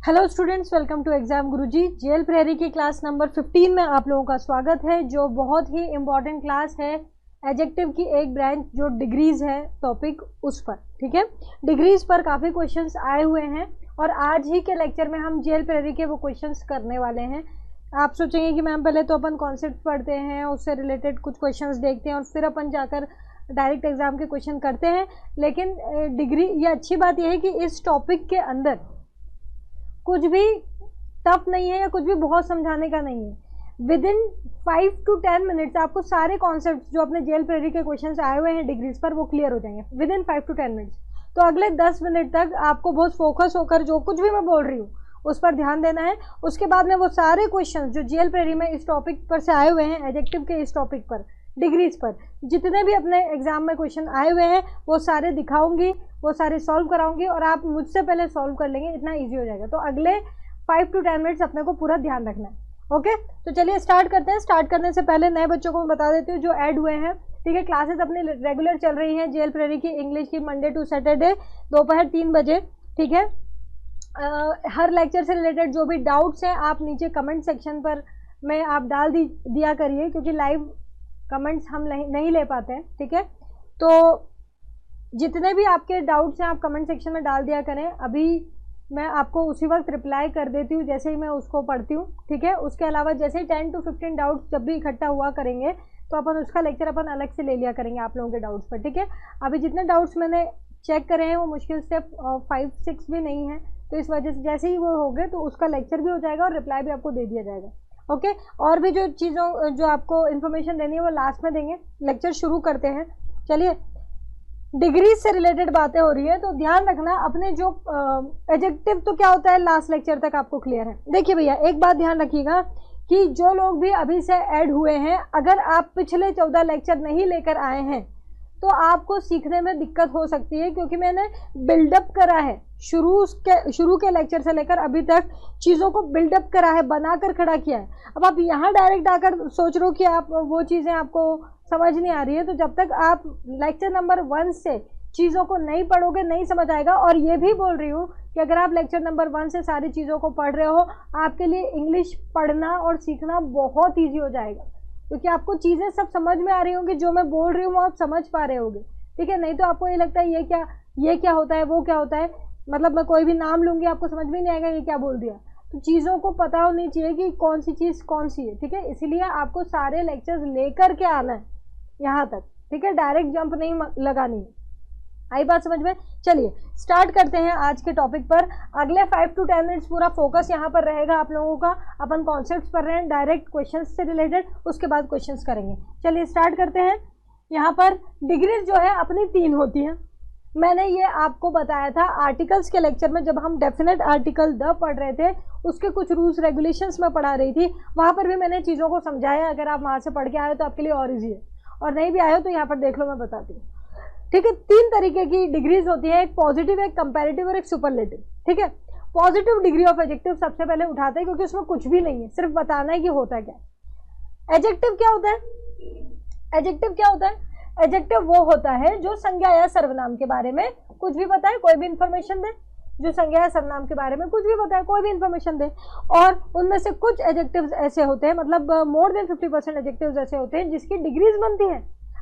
Hello students, welcome to exam Guruji. जेएल प्रेरी की क्लास नंबर 15 में आप लोगों का स्वागत है, जो बहुत ही इम्पॉर्टेंट क्लास है। एडजेक्टिव की एक ब्रांच जो डिग्रीज है टॉपिक, उस पर। ठीक है, डिग्रीज पर काफ़ी क्वेश्चंस आए हुए हैं और आज ही के लेक्चर में हम जेएल प्रेरी के वो क्वेश्चंस करने वाले हैं। आप सोचेंगे कि मैम पहले तो अपन कॉन्सेप्ट पढ़ते हैं, उससे रिलेटेड कुछ क्वेश्चंस देखते हैं और फिर अपन जाकर डायरेक्ट एग्जाम के क्वेश्चन करते हैं। लेकिन डिग्री, ये अच्छी बात यह है कि इस टॉपिक के अंदर कुछ भी टफ नहीं है या कुछ भी बहुत समझाने का नहीं है। विद इन 5 to 10 मिनट्स आपको सारे कॉन्सेप्ट्स जो अपने जेएल प्रेरी के क्वेश्चंस आए हुए हैं डिग्रीज पर, वो क्लियर हो जाएंगे विद इन 5 to 10 मिनट्स। तो अगले 10 मिनट तक आपको बहुत फोकस होकर जो कुछ भी मैं बोल रही हूँ उस पर ध्यान देना है। उसके बाद में वो सारे क्वेश्चन जो जेएल प्रेरी में इस टॉपिक पर से आए हुए हैं, एडजेक्टिव के इस टॉपिक पर, डिग्रीज पर, जितने भी अपने एग्जाम में क्वेश्चन आए हुए हैं वो सारे दिखाऊंगी, वो सारे सॉल्व कराऊंगी और आप मुझसे पहले सॉल्व कर लेंगे, इतना इजी हो जाएगा। तो अगले 5 to 10 मिनट्स अपने को पूरा ध्यान रखना है। ओके, तो चलिए स्टार्ट करते हैं। स्टार्ट करने से पहले नए बच्चों को मैं बता देती हूँ जो ऐड हुए हैं। ठीक है, क्लासेस अपनी रेगुलर चल रही हैं जेएल प्रेरी की इंग्लिश की, मंडे टू सैटरडे दोपहर 3 बजे। ठीक है, हर लेक्चर से रिलेटेड जो भी डाउट्स हैं आप नीचे कमेंट सेक्शन पर में आप डाल दिया करिए, क्योंकि लाइव कमेंट्स हम नहीं ले पाते हैं। ठीक है, तो जितने भी आपके डाउट्स हैं आप कमेंट सेक्शन में डाल दिया करें। अभी मैं आपको उसी वक्त रिप्लाई कर देती हूँ जैसे ही मैं उसको पढ़ती हूँ। ठीक है, उसके अलावा जैसे ही 10 to 15 डाउट्स जब भी इकट्ठा हुआ करेंगे तो अपन उसका लेक्चर अपन अलग से ले लिया करेंगे आप लोगों के डाउट्स पर। ठीक है, अभी जितने डाउट्स मैंने चेक करे हैं वो मुश्किल से 5-6 भी नहीं है, तो इस वजह से जैसे ही वो हो गए तो उसका लेक्चर भी हो जाएगा और रिप्लाई भी आपको दे दिया जाएगा। ओके, और भी जो चीज़ों जो आपको इन्फॉर्मेशन देनी है वो लास्ट में देंगे। लेक्चर शुरू करते हैं। चलिए, डिग्री से रिलेटेड बातें हो रही है तो ध्यान रखना अपने जो एडजेक्टिव तो क्या होता है लास्ट लेक्चर तक आपको क्लियर है। देखिए भैया, एक बात ध्यान रखिएगा कि जो लोग भी अभी से ऐड हुए हैं, अगर आप पिछले 14 लेक्चर नहीं लेकर आए हैं तो आपको सीखने में दिक्कत हो सकती है, क्योंकि मैंने बिल्डअप करा है शुरू के लेक्चर से लेकर अभी तक, चीज़ों को बिल्डअप करा है, बनाकर खड़ा किया है। अब आप यहाँ डायरेक्ट आकर सोच रहे हो कि आप वो चीज़ें आपको समझ नहीं आ रही है, तो जब तक आप लेक्चर नंबर 1 से चीज़ों को नहीं पढ़ोगे नहीं समझ आएगा। और ये भी बोल रही हूँ कि अगर आप लेक्चर नंबर 1 से सारी चीज़ों को पढ़ रहे हो, आपके लिए इंग्लिश पढ़ना और सीखना बहुत ईजी हो जाएगा, क्योंकि आपको चीज़ें सब समझ में आ रही होंगी, जो मैं बोल रही हूँ वो आप समझ पा रहे होंगे। ठीक है, नहीं तो आपको ये लगता है ये क्या होता है, वो क्या होता है, मतलब मैं कोई भी नाम लूँगी आपको समझ में नहीं आएगा ये क्या बोल दिया। तो चीज़ों को पता होनी चाहिए कि कौन सी चीज़ कौन सी है। ठीक है, इसीलिए आपको सारे लेक्चर्स लेकर के आना है यहाँ तक। ठीक है, डायरेक्ट जंप नहीं लगानी है। आई बात समझ में? चलिए स्टार्ट करते हैं आज के टॉपिक पर। अगले 5 to 10 मिनट्स पूरा फोकस यहाँ पर रहेगा आप लोगों का। अपन कॉन्सेप्ट्स पढ़ रहे हैं डायरेक्ट क्वेश्चंस से रिलेटेड, उसके बाद क्वेश्चंस करेंगे। चलिए स्टार्ट करते हैं। यहाँ पर डिग्रीज जो है अपनी 3 होती हैं। मैंने ये आपको बताया था आर्टिकल्स के लेक्चर में, जब हम डेफिनेट आर्टिकल द पढ़ रहे थे, उसके कुछ रूल्स रेगुलेशंस में पढ़ा रही थी, वहाँ पर भी मैंने चीज़ों को समझाया। अगर आप वहाँ से पढ़ के आए हो तो आपके लिए और ईजी है, और नहीं भी आए हो तो यहाँ पर देख लो, मैं बताती हूँ। ठीक है, 3 तरीके की डिग्रीज होती है, एक पॉजिटिव, एक कंपैरेटिव और एक सुपरलेटिव। ठीक है, पॉजिटिव डिग्री ऑफ एडजेक्टिव सबसे पहले उठाते हैं, क्योंकि उसमें कुछ भी नहीं है, सिर्फ बताना है कि होता क्या है। एडजेक्टिव क्या होता है? एडजेक्टिव क्या होता है? एडजेक्टिव वो होता है जो संज्ञा या सर्वनाम के बारे में कुछ भी बताए, कोई भी इंफॉर्मेशन दे। जो संज्ञा या सर्वनाम के बारे में कुछ भी बताए, कोई भी इंफॉर्मेशन दे। और उनमें से कुछ एडजेक्टिव्स ऐसे होते हैं, मतलब मोर देन 50% एडजेक्टिव्स ऐसे होते हैं जिसकी डिग्रीज बनती है।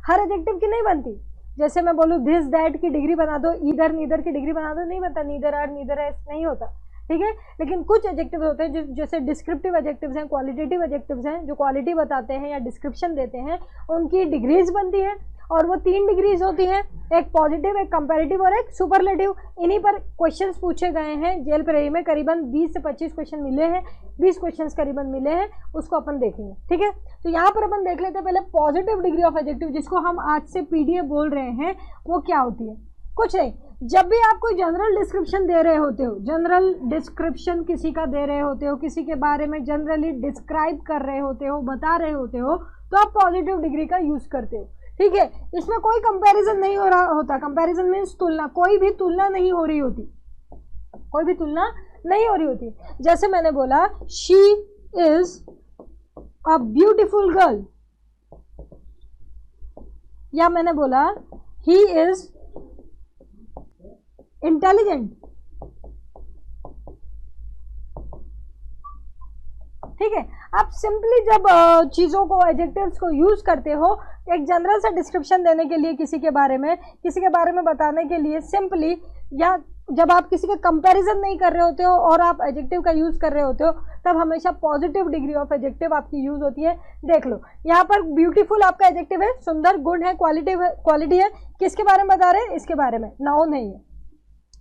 हर एडजेक्टिव की नहीं बनती। जैसे मैं बोलूँ दिस दैट की डिग्री बना दो, इधर नीदर की डिग्री बना दो, नहीं बनता। नीदर आर नीदर एस नहीं होता। ठीक है, लेकिन कुछ एडजेक्टिव्स होते हैं जैसे डिस्क्रिप्टिव एडजेक्टिव्स हैं, क्वालिटेटिव एडजेक्टिव्स हैं, जो क्वालिटी बताते हैं या डिस्क्रिप्शन देते हैं, उनकी डिग्रीज बनती है। और वो 3 डिग्रीज होती हैं, एक पॉजिटिव, एक कंपैरेटिव और एक सुपरलेटिव। इन्हीं पर क्वेश्चंस पूछे गए हैं जेएल प्रेरी में। करीबन 20 से 25 क्वेश्चन मिले हैं, 20 क्वेश्चंस करीबन मिले हैं, उसको अपन देखेंगे। ठीक है, तो यहाँ पर अपन देख लेते हैं पहले पॉजिटिव डिग्री ऑफ एडजेक्टिव, जिसको हम आज से पीडीएफ बोल रहे हैं, वो क्या होती है। कुछ नहीं, जब भी आप कोई जनरल डिस्क्रिप्शन दे रहे होते हो, जनरल डिस्क्रिप्शन किसी का दे रहे होते हो, किसी के बारे में जनरली डिस्क्राइब कर रहे होते हो, बता रहे होते हो, तो आप पॉजिटिव डिग्री का यूज करते हो। ठीक है, इसमें कोई कंपैरिजन नहीं हो रहा होता। कंपैरिजन मीन्स तुलना, कोई भी तुलना नहीं हो रही होती, कोई भी तुलना नहीं हो रही होती। जैसे मैंने बोला she is a beautiful girl, या मैंने बोला ही इज इंटेलिजेंट, आप सिंपली जब चीज़ों को, एडजेक्टिव्स को यूज़ करते हो एक जनरल सा डिस्क्रिप्शन देने के लिए, किसी के बारे में बताने के लिए सिंपली, या जब आप किसी का कंपैरिजन नहीं कर रहे होते हो और आप एडजेक्टिव का यूज़ कर रहे होते हो, तब हमेशा पॉजिटिव डिग्री ऑफ एडजेक्टिव आपकी यूज़ होती है। देख लो यहाँ पर ब्यूटीफुल आपका एडजेक्टिव है, सुंदर गुड है, क्वालिटी है। किसके बारे में बता रहे हैं? इसके बारे में, नाउन है ये।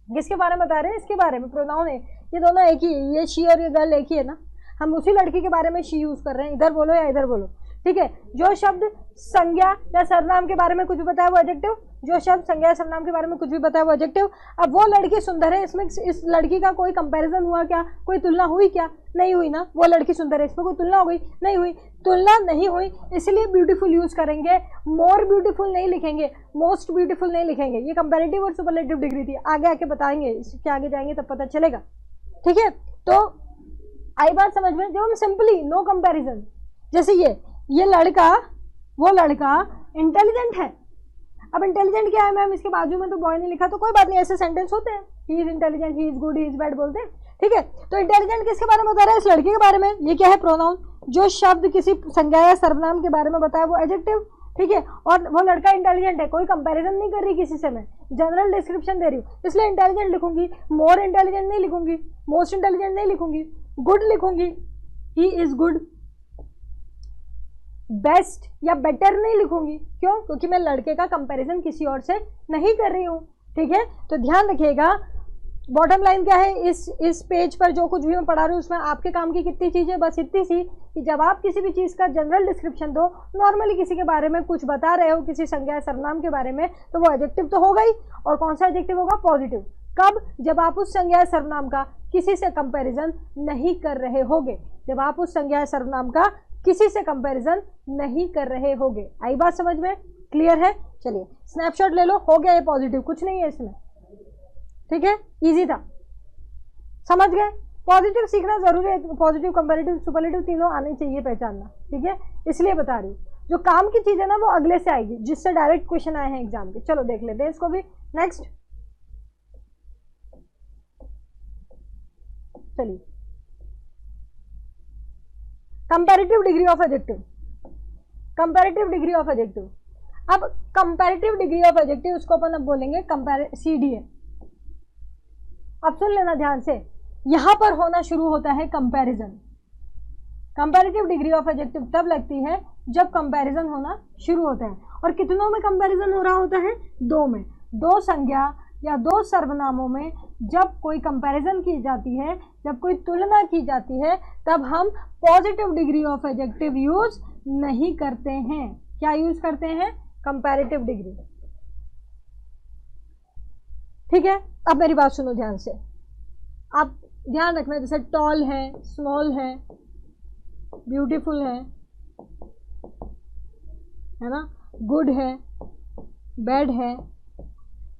किसके बारे में बता रहे हैं? इसके बारे में, प्रोनाउन है। ये दोनों एक ही है, ये शी और ये गर्ल एक ही है ना। हम उसी लड़की के बारे में शी यूज़ कर रहे हैं, इधर बोलो या इधर बोलो, ठीक है। जो शब्द संज्ञा या सर्वनाम के बारे में कुछ भी बताया वो एडजेक्टिव, जो शब्द संज्ञा या सर्वनाम के बारे में कुछ भी बताया वो एडजेक्टिव। अब वो लड़की सुंदर है, इसमें इस लड़की का कोई कंपैरिजन हुआ क्या? कोई तुलना हुई क्या? नहीं हुई ना। वो लड़की सुंदर है, इसमें कोई तुलना हो गई? नहीं हुई। तुलना नहीं हुई, इसलिए ब्यूटीफुल यूज करेंगे। मोर ब्यूटीफुल नहीं लिखेंगे, मोस्ट ब्यूटीफुल नहीं लिखेंगे। ये कंपैरेटिव और सुपरलेटिव डिग्री थी, आगे आके बताएंगे, इसके आगे जाएंगे तब पता चलेगा, ठीक है। तो आई बात समझ में? जब हम सिंपली नो कंपैरिजन, जैसे ये लड़का, वो लड़का इंटेलिजेंट है। अब इंटेलिजेंट क्या है मैम? इसके बाजू में तो बॉय नहीं लिखा, तो कोई बात नहीं, ऐसे सेंटेंस होते हैं, he is intelligent, he is good, he is bad बोलते हैं, ठीक है। तो इंटेलिजेंट किसके बारे में बता रहा है? इस लड़के के बारे में। ये क्या है? प्रोनाउन। जो शब्द किसी संज्ञा या सर्वनाम के बारे में बताया वो एडजेक्टिव, ठीक है। और वो लड़का इंटेलिजेंट है, कोई कंपैरिजन नहीं कर रही किसी से, मैं जनरल डिस्क्रिप्शन दे रही हूँ, इसलिए इंटेलिजेंट लिखूंगी। मोर इंटेलिजेंट नहीं लिखूंगी, मोस्ट इंटेलिजेंट नहीं लिखूंगी, गुड लिखूंगी, ही इज गुड। बेस्ट या बेटर नहीं लिखूंगी, क्यों? क्योंकि मैं लड़के का कंपैरिजन किसी और से नहीं कर रही हूं, ठीक है। तो ध्यान रखिएगा, बॉटम लाइन क्या है इस पेज पर जो कुछ भी मैं पढ़ा रही हूँ उसमें आपके काम की कितनी चीज़ें? बस इतनी सी कि जब आप किसी भी चीज़ का जनरल डिस्क्रिप्शन दो, नॉर्मली किसी के बारे में कुछ बता रहे हो, किसी संज्ञा सर्वनाम के बारे में, तो वो एडजेक्टिव तो होगा ही। और कौन सा एडजेक्टिव होगा? पॉजिटिव। कब? जब आप उस संज्ञा सर्वनाम का किसी से कंपैरिजन नहीं कर रहे होगे, जब आप उस संज्ञा सर्वनाम का किसी से कंपैरिजन नहीं कर रहे होगे। आई बात समझ में? क्लियर है? चलिए स्नैपशॉट ले लो, हो गया ये पॉजिटिव, कुछ नहीं है इसमें, ठीक है, इजी था, समझ गए। पॉजिटिव सीखना जरूरी है, पॉजिटिव, कंपैरेटिव, सुपरलेटिव तीनों आने चाहिए पहचानना, ठीक है, इसलिए बता रही हूँ। जो काम की चीज है ना वो अगले से आएगी, जिससे डायरेक्ट क्वेश्चन आए हैं एग्जाम के। चलो देख लेते हैं इसको भी। नेक्स्ट चलिए, comparative degree of adjective. Comparative degree of adjective, अब कंपैरेटिव डिग्री ऑफ एडजेक्टिव उसको अपन अब बोलेंगे CDA। अब सुन लेना ध्यान से, यहां पर होना शुरू होता है comparison. Comparative degree of adjective तब लगती है जब कंपैरिजन होना शुरू होता है। और कितनों में कंपैरिजन हो रहा होता है? दो में। दो संज्ञा या दो सर्वनामों में जब कोई कंपैरिजन की जाती है, जब कोई तुलना की जाती है, तब हम positive degree of adjective use नहीं करते हैं। क्या यूज करते हैं? कंपैरेटिव डिग्री, ठीक है। अब मेरी बात सुनो ध्यान से, आप ध्यान रखना, जैसे टॉल है, स्मॉल है, ब्यूटीफुल है ना, गुड है, बैड है,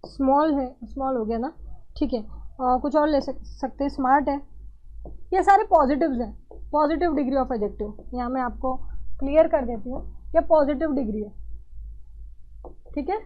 स्मॉल है, स्मॉल हो गया ना, ठीक है, कुछ और ले सकते हैं, स्मार्ट है, ये सारे पॉजिटिव्स हैं, पॉजिटिव डिग्री ऑफ एडजेक्टिव। यहाँ मैं आपको क्लियर कर देती हूँ, ये पॉजिटिव डिग्री है, ठीक है।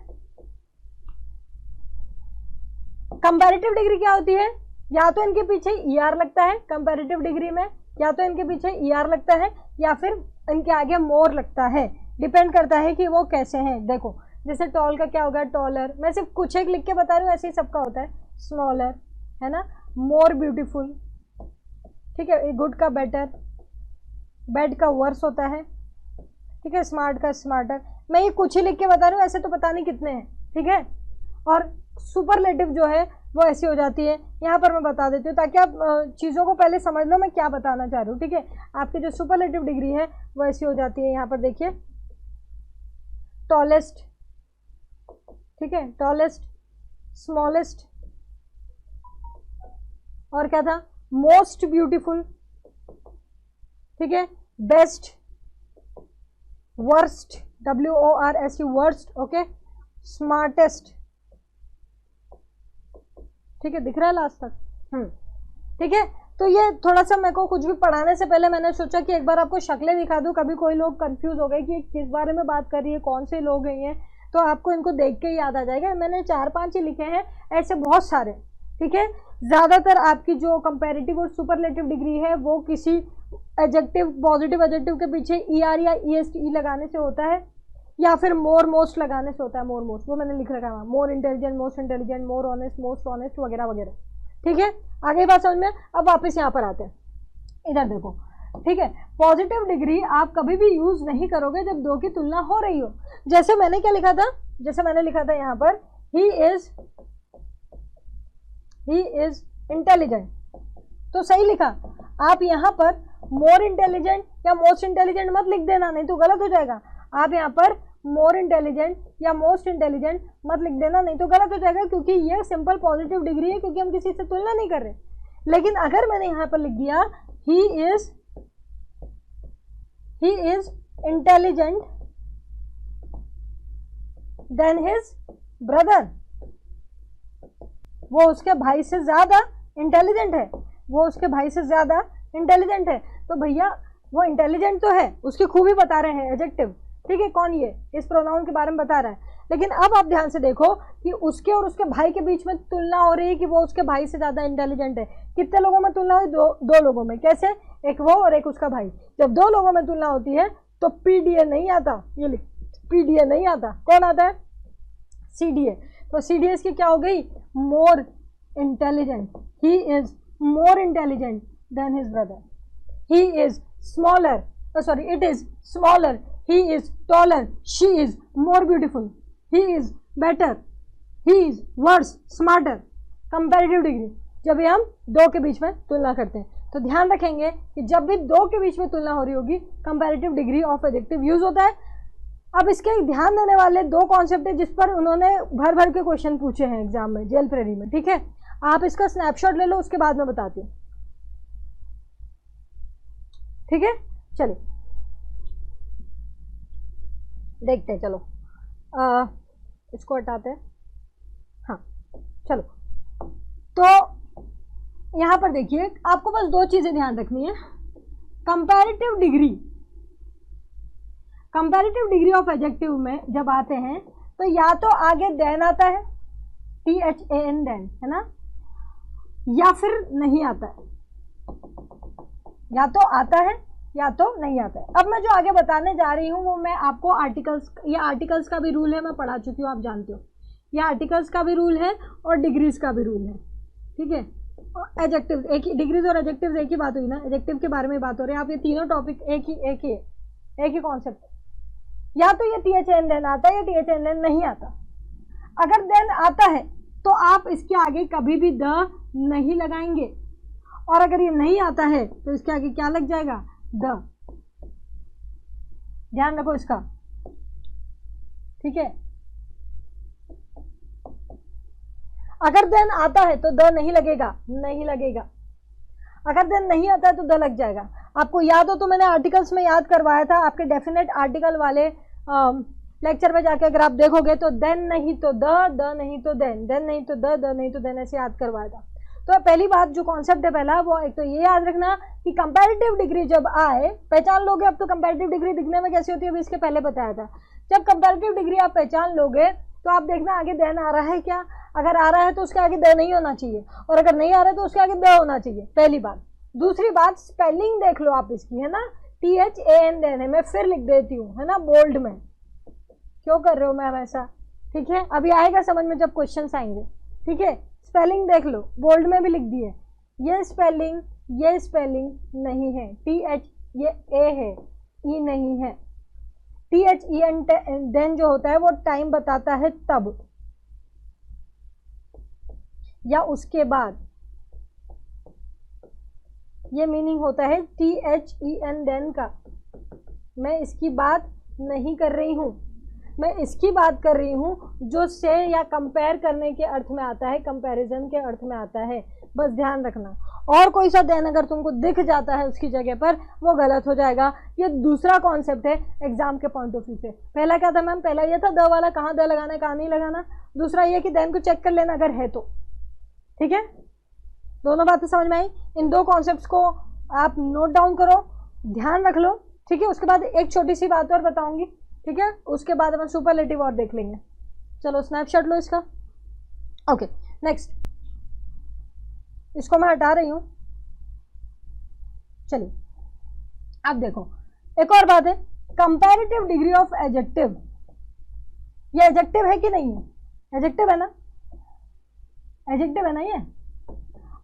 कंपैरेटिव डिग्री क्या होती है? या तो इनके पीछे ER लगता है कंपैरेटिव डिग्री में, या तो इनके पीछे ER लगता है, या फिर इनके आगे मोर लगता है, डिपेंड करता है कि वो कैसे हैं। देखो जैसे टॉल का क्या होगा? टॉलर। मैं सिर्फ कुछ एक लिख के बता रही हूँ, ऐसे ही सबका होता है। स्मॉलर है ना, मोर ब्यूटीफुल, ठीक है, गुड का बेटर, बैड का वर्स होता है, ठीक है, स्मार्ट का स्मार्टर। मैं ये कुछ ही लिख के बता रही हूँ, ऐसे तो पता नहीं कितने हैं, ठीक है। और सुपरलेटिव जो है वो ऐसी हो जाती है, यहाँ पर मैं बता देती हूँ ताकि आप चीज़ों को पहले समझ लो मैं क्या बताना चाह रही हूँ, ठीक है। आपकी जो सुपरलेटिव डिग्री है वो ऐसी हो जाती है, यहाँ पर देखिए, टॉलेस्ट, ठीक है, टॉलेस्ट, स्मॉलेस्ट, और क्या था? मोस्ट ब्यूटीफुल, ठीक है, best, worst, WORST, worst, okay, smartest, ठीक है, दिख रहा है लास्ट तक? ठीक है। तो ये थोड़ा सा मेरे को कुछ भी पढ़ाने से पहले मैंने सोचा कि एक बार आपको शक्लें दिखा दूं, कभी कोई लोग कंफ्यूज हो गए कि किस बारे में बात कर रही है, कौन से लोग हैं ये, तो आपको इनको देख के याद आ जाएगा। मैंने 4-5 ही लिखे हैं, ऐसे बहुत सारे, ठीक है। ज़्यादातर आपकी जो कंपैरेटिव और सुपरलेटिव डिग्री है वो किसी एडजेक्टिव, पॉजिटिव एडजेक्टिव के पीछे ER या EST लगाने से होता है, या फिर मोर मोस्ट लगाने से होता है। मोर मोस्ट वो मैंने लिख रखा है, more intelligent, most intelligent, more honest, most honest वगैरह वगैरह। ठीक है, आगे बात समझ में। अब वापस यहाँ पर आते हैं, इधर देखो। ठीक है, पॉजिटिव डिग्री आप कभी भी यूज नहीं करोगे जब दो की तुलना हो रही हो। जैसे मैंने क्या लिखा था, जैसे मैंने लिखा था यहाँ पर ही इज इंटेलिजेंट, तो सही लिखा। आप यहाँ पर मोर इंटेलिजेंट या मोस्ट इंटेलिजेंट मत लिख देना, नहीं तो गलत हो जाएगा। आप यहाँ पर मोर इंटेलिजेंट या मोस्ट इंटेलिजेंट मत लिख देना, नहीं तो गलत हो जाएगा, क्योंकि ये सिंपल पॉजिटिव डिग्री है, क्योंकि हम किसी से तुलना नहीं कर रहे। लेकिन अगर मैंने यहाँ पर लिख दिया he is intelligent then his brother, वो उसके भाई से ज्यादा इंटेलिजेंट है, वो उसके भाई से ज्यादा इंटेलिजेंट है, तो भैया वो इंटेलिजेंट तो है, उसकी खूबी बता रहे हैं एडजेक्टिव। ठीक है, कौन? ये इस प्रोनाउन के बारे में बता रहा है। लेकिन अब आप ध्यान से देखो कि उसके और उसके भाई के बीच में तुलना हो रही है कि वो उसके भाई से ज्यादा इंटेलिजेंट है। कितने लोगों में तुलना हुई? दो लोगों में। कैसे? एक वो और एक उसका भाई। जब दो लोगों में तुलना होती है तो PDA नहीं आता, ये लिख, PDA नहीं आता। कौन आता है? CDA। तो CDA की क्या हो गई? More intelligent. He is more intelligent then his brother. He is smaller, sorry, it is smaller, he is taller, she is more beautiful, he is better, he is worse, smarter। Comparative degree जब भी हम दो के बीच में तुलना करते हैं, तो ध्यान रखेंगे कि जब भी दो के बीच में तुलना हो रही होगी comparative degree of adjective use होता है। अब इसके ध्यान देने वाले दो कॉन्सेप्ट है जिस पर उन्होंने भर भर के क्वेश्चन पूछे हैं एग्जाम में, जेल प्रेरी में। ठीक है, आप इसका स्नैपशॉट ले लो, उसके बाद मैं बताती हूँ। ठीक है, चलिए देखते हैं। चलो इसको हटाते हैं। हाँ चलो, तो यहां पर देखिए, आपको बस दो चीजें ध्यान रखनी है। कंपैरेटिव डिग्री ऑफ एडजेक्टिव में जब आते हैं तो या तो आगे देन आता है, THAN देन, है ना, या फिर नहीं आता है। या तो आता है या तो नहीं आता है। अब मैं जो आगे बताने जा रही हूँ वो मैं आपको आर्टिकल्स का भी रूल है, मैं पढ़ा चुकी हूँ, आप जानते हो। ये आर्टिकल्स का भी रूल है और डिग्रीज का भी रूल है। ठीक है, एडजेक्टिव एक ही, डिग्रीज और एडजेक्टिव एक ही बात हुई ना, एडजेक्टिव के बारे में बात हो रही है। आप ये तीनों टॉपिक एक ही कॉन्सेप्ट है। या तो ये THAN देन आता है या THAN देन नहीं आता। अगर देन आता है तो आप इसके आगे कभी भी द नहीं लगाएंगे, और अगर ये नहीं आता है तो इसके आगे क्या लग जाएगा? द। ध्यान रखो इसका। ठीक है, अगर देन आता है तो द नहीं लगेगा, नहीं लगेगा। अगर देन नहीं आता है तो द लग जाएगा। आपको याद हो तो मैंने आर्टिकल्स में याद करवाया था, आपके डेफिनेट आर्टिकल वाले लेक्चर में जाके अगर आप देखोगे तो देन नहीं तो द नहीं तो देन, देन नहीं तो द नहीं तो देन, ऐसे याद करवाया था। तो पहली बात जो कॉन्सेप्ट है पहला, वो एक तो ये याद रखना कि कंपैरेटिव डिग्री जब आए, पहचान लोगे। अब तो कंपैरेटिव डिग्री दिखने में कैसी होती है, अभी इसके पहले बताया था। जब कंपैरेटिव डिग्री आप पहचान लोगे तो आप देखना आगे देन आ रहा है क्या। अगर आ रहा है तो उसके आगे द नहीं होना चाहिए, और अगर नहीं आ रहा है तो उसके आगे द होना चाहिए, पहली बात। दूसरी बात, स्पेलिंग देख लो आप इसकी, है ना, THAN देन है, मैं फिर लिख देती हूँ, है ना, बोल्ड में। क्यों कर रहे हो मैम ऐसा? ठीक है, अभी आएगा समझ में जब क्वेश्चन आएंगे। ठीक है, स्पेलिंग देख लो, बोल्ड में भी लिख दिए। ये स्पेलिंग नहीं है, TH ये A है, E नहीं है। THEN देन जो होता है वो टाइम बताता है तब या उसके बाद, ये मीनिंग होता है THEN देन का। मैं इसकी बात नहीं कर रही हूँ, मैं इसकी बात कर रही हूँ जो से या कंपेयर करने के अर्थ में आता है, कंपैरिजन के अर्थ में आता है। बस ध्यान रखना। और कोई सा देन अगर तुमको दिख जाता है उसकी जगह पर, वो गलत हो जाएगा। ये दूसरा कॉन्सेप्ट है एग्जाम के पॉइंट ऑफ व्यू से। पहला क्या था मैम? पहला ये था द वाला, कहाँ द लगाना है कहाँ नहीं लगाना। दूसरा ये कि देन को चेक कर लेना अगर है तो। ठीक है, दोनों बातें समझ में आई। इन दो कॉन्सेप्ट्स को आप नोट डाउन करो, ध्यान रख लो। ठीक है, उसके बाद एक छोटी सी बात और बताऊंगी। ठीक है, उसके बाद हम सुपरलेटिव और देख लेंगे। चलो स्नैपशॉट लो इसका। ओके, नेक्स्ट, इसको मैं हटा रही हूं। चलिए अब देखो एक और बात है, कंपैरेटिव डिग्री ऑफ एडजेक्टिव, ये एडजेक्टिव है कि नहीं है? एडजेक्टिव है ना, एडजेक्टिव है ना ये।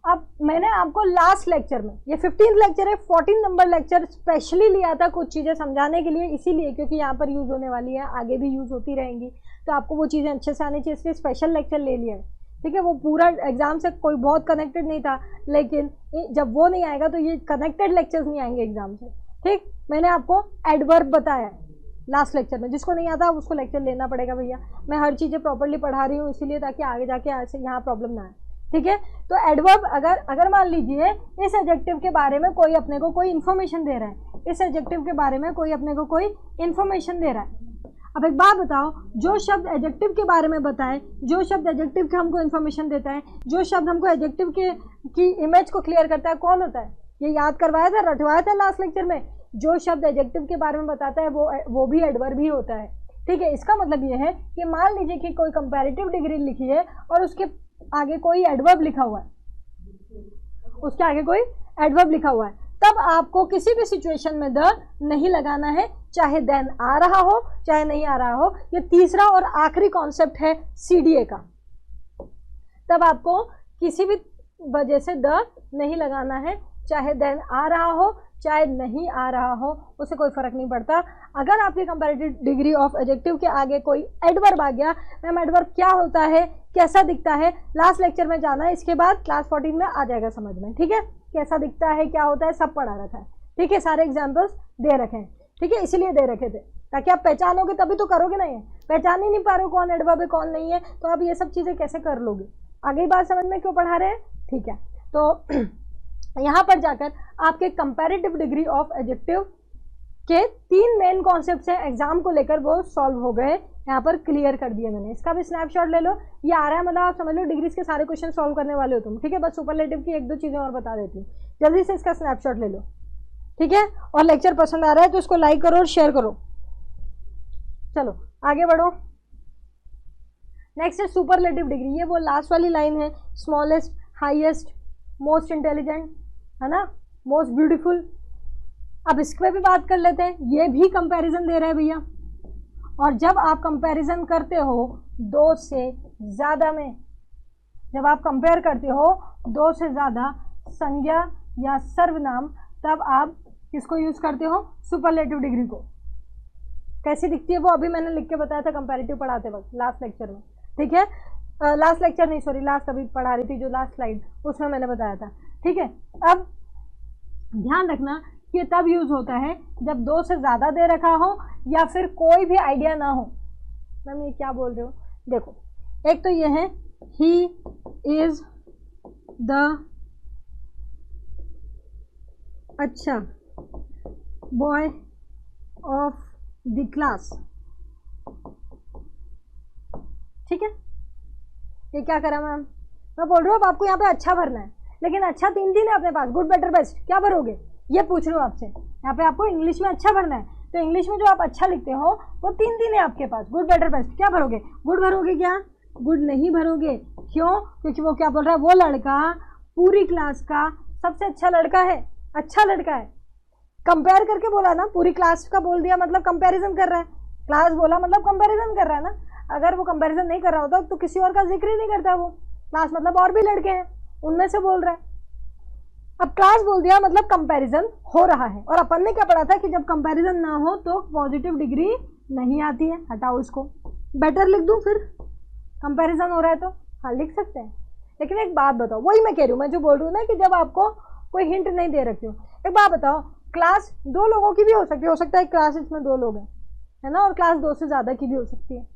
अब मैंने आपको लास्ट लेक्चर में, ये 15th लेक्चर है, 14 नंबर लेक्चर स्पेशली लिया था कुछ चीज़ें समझाने के लिए, इसीलिए क्योंकि यहाँ पर यूज़ होने वाली है, आगे भी यूज़ होती रहेंगी, तो आपको वो चीज़ें अच्छे से आनी चाहिए, इसलिए स्पेशल लेक्चर ले लिया है। ठीक है, वो पूरा एग्जाम से कोई बहुत कनेक्टेड नहीं था, लेकिन जब वो नहीं आएगा तो ये कनेक्टेड लेक्चर्स नहीं आएंगे एग्जाम से। ठीक, मैंने आपको एडवर्ब बताया है लास्ट लेक्चर में, जिसको नहीं आता उसको लेक्चर लेना पड़ेगा भैया, मैं हर चीज़ें प्रॉपर्ली पढ़ा रही हूँ इसीलिए, ताकि आगे जाके ऐसे यहाँ प्रॉब्लम ना आए। ठीक है, तो एडवर्ब अगर मान लीजिए इस एडजेक्टिव के बारे में कोई अपने को कोई इन्फॉर्मेशन दे रहा है, इस एडजेक्टिव के बारे में कोई अपने को कोई इन्फॉर्मेशन दे रहा है। अब एक बात बताओ, जो शब्द एडजेक्टिव के बारे में बताए, जो शब्द एडजेक्टिव के हमको इन्फॉर्मेशन देता है, जो शब्द हमको एडजेक्टिव की इमेज को क्लियर करता है, कौन होता है? ये याद करवाया था, रटवाया था लास्ट लेक्चर में। जो शब्द एडजेक्टिव के बारे में बताता है वो भी एडवर्ब ही होता है। ठीक है, इसका मतलब ये है कि मान लीजिए कि कोई कंपैरेटिव डिग्री लिखी है और उसके आगे कोई एडवर्ब लिखा हुआ है, उसके आगे कोई एडवर्ब लिखा हुआ है, तब आपको किसी भी सिचुएशन में द नहीं लगाना है, चाहे देन आ रहा हो चाहे नहीं आ रहा हो। ये तीसरा और आखिरी कॉन्सेप्ट है सीडीए का। तब आपको किसी भी वजह से द नहीं लगाना है, चाहे देन आ रहा हो चाहे नहीं आ रहा हो, उससे कोई फर्क नहीं पड़ता। अगर आपकी कंपैरेटिव डिग्री ऑफ एडजेक्टिव के आगे कोई एडवर्ब आ गया, मैम एडवर्ब क्या होता है, कैसा दिखता है, लास्ट लेक्चर में जाना है, इसके बाद क्लास 14 में आ जाएगा समझ में। ठीक है, कैसा दिखता है, क्या होता है, सब पढ़ा रखा है। ठीक है, सारे एग्जाम्पल्स दे रखे हैं। ठीक है, इसीलिए दे रखे थे ताकि आप पहचानोगे, तभी तो करोगे ना। ये पहचान ही नहीं पा रहे हो कौन एडवर्ब है कौन नहीं है, तो आप ये सब चीज़ें कैसे कर लोगे? आगे बात समझ में क्यों पढ़ा रहे हैं? ठीक है, तो यहाँ पर जाकर आपके कंपैरेटिव डिग्री ऑफ एडजेक्टिव के 3 मेन कॉन्सेप्ट्स हैं एग्जाम को लेकर, वो सॉल्व हो गए, यहाँ पर क्लियर कर दिए मैंने। इसका भी स्नैपशॉट ले लो, ये आ रहा है, मतलब आप समझ लो डिग्रीज के सारे क्वेश्चन सॉल्व करने वाले हो तुम। ठीक है, बस सुपरलेटिव की 1-2 चीज़ें और बता देती हूँ, जल्दी से इसका स्नैपशॉट ले लो। ठीक है, और लेक्चर पसंद आ रहा है तो इसको लाइक करो और शेयर करो। चलो आगे बढ़ो। नेक्स्ट है सुपरलेटिव डिग्री, ये वो लास्ट वाली लाइन है, स्मॉलेस्ट, हाईएस्ट, मोस्ट इंटेलिजेंट, है ना, मोस्ट ब्यूटीफुल। अब इस पे भी बात कर लेते हैं, ये भी कंपैरिजन दे रहा है भैया। और जब आप कंपैरिजन करते हो 2 से ज़्यादा में, जब आप कंपेयर करते हो 2 से ज़्यादा संज्ञा या सर्वनाम, तब आप किसको यूज़ करते हो? सुपरलेटिव डिग्री को। कैसी दिखती है वो अभी मैंने लिख के बताया था कंपैरेटिव पढ़ाते वक्त लास्ट लेक्चर में। ठीक है, लास्ट लेक्चर नहीं, सॉरी, लास्ट अभी पढ़ा रही थी जो लास्ट स्लाइड, उसमें मैंने बताया था। ठीक है, अब ध्यान रखना कि तब यूज होता है जब 2 से ज़्यादा दे रखा हो या फिर कोई भी आइडिया ना हो। मैम ये क्या बोल रहे हो? देखो, एक तो ये है ही इज द अच्छा बॉय ऑफ द क्लास। ठीक है, ये क्या करा मैम? मैं बोल रही हूँ अब आपको यहाँ पे अच्छा भरना है, लेकिन अच्छा 3 है अपने पास, गुड बेटर बेस्ट, क्या भरोगे? ये पूछ रही हूँ आपसे। यहाँ पे आपको इंग्लिश में अच्छा भरना है, तो इंग्लिश में जो आप अच्छा लिखते हो वो 3 है आपके पास, गुड बेटर बेस्ट। क्या भरोगे? गुड भरोगे क्या? गुड नहीं भरोगे। क्यों? क्योंकि वो क्या बोल रहा है, वो लड़का पूरी क्लास का सबसे अच्छा लड़का है, अच्छा लड़का है। कंपेयर करके बोला ना, पूरी क्लास का बोल दिया मतलब कंपेरिजन कर रहा है, क्लास बोला मतलब कंपेरिजन कर रहा है ना। अगर वो कंपेरिजन नहीं कर रहा होता तो किसी और का जिक्र ही नहीं करता, वो क्लास मतलब और भी लड़के हैं उनमें से बोल रहा है। अब क्लास बोल दिया मतलब कंपैरिजन हो रहा है, और अपन ने क्या पढ़ा था कि जब कंपैरिजन ना हो तो पॉजिटिव डिग्री नहीं आती है। हटाओ इसको, बेटर लिख दूं फिर, कंपैरिजन हो रहा है तो हाँ लिख सकते हैं। लेकिन एक बात बताओ, वही मैं कह रही हूँ, मैं जो बोल रही हूँ ना कि जब आपको कोई हिंट नहीं दे रखी हो। एक बात बताओ, क्लास 2 लोगों की भी हो सकता है क्लास इसमें 2 लोग हैं, है ना, और क्लास 2 से ज़्यादा की भी हो सकती है,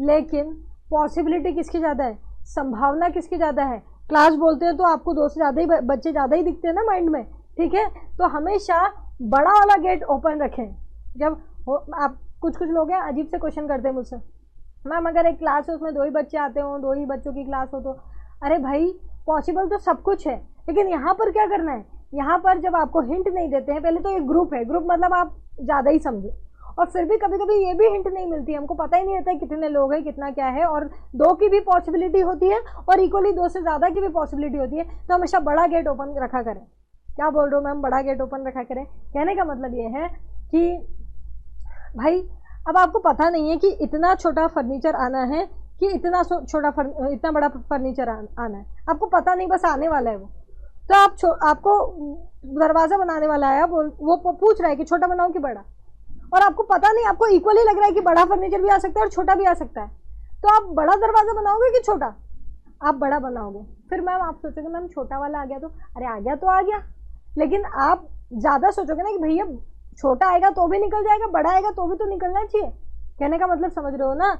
लेकिन पॉसिबिलिटी किसकी ज़्यादा है, संभावना किसकी ज़्यादा है? क्लास बोलते हैं तो आपको 2 से ज़्यादा ही बच्चे ज़्यादा ही दिखते हैं ना माइंड में। ठीक है, तो हमेशा बड़ा वाला गेट ओपन रखें। जब आप कुछ लोग हैं अजीब से क्वेश्चन करते हैं मुझसे, मैम अगर एक क्लास है उसमें 2 ही बच्चे आते हो, 2 ही बच्चों की क्लास हो तो, अरे भाई पॉसिबल तो सब कुछ है, लेकिन यहाँ पर क्या करना है, यहाँ पर जब आपको हिंट नहीं देते हैं, पहले तो एक ग्रुप है, ग्रुप मतलब आप ज़्यादा ही समझो, और फिर भी कभी कभी ये भी हिंट नहीं मिलती, हमको पता ही नहीं रहता है कितने लोग हैं, कितना क्या है, और 2 की भी पॉसिबिलिटी होती है और इक्वली 2 से ज़्यादा की भी पॉसिबिलिटी होती है, तो हमेशा बड़ा गेट ओपन रखा करें। क्या बोल रहे हो मैम, बड़ा गेट ओपन रखा करें। कहने का मतलब ये है कि भाई अब आपको पता नहीं है कि इतना छोटा फर्नीचर आना है कि इतना इतना बड़ा फर्नीचर आना है, आपको पता नहीं, बस आने वाला है वो। तो आपको दरवाजा बनाने वाला है, वो पूछ रहा है कि छोटा बनाओ कि बड़ा, और आपको पता नहीं, आपको इक्वली लग रहा है कि बड़ा फर्नीचर भी आ सकता है और छोटा भी आ सकता है, तो आप बड़ा दरवाजा बनाओगे कि छोटा? आप बड़ा बनाओगे। फिर मैम आप सोचोगे मैम छोटा वाला आ गया तो, अरे आ गया तो आ गया, लेकिन आप ज्यादा सोचोगे ना कि भैया छोटा आएगा तो भी निकल जाएगा, बड़ा आएगा तो भी तो निकलना चाहिए। कहने का मतलब समझ रहे हो ना?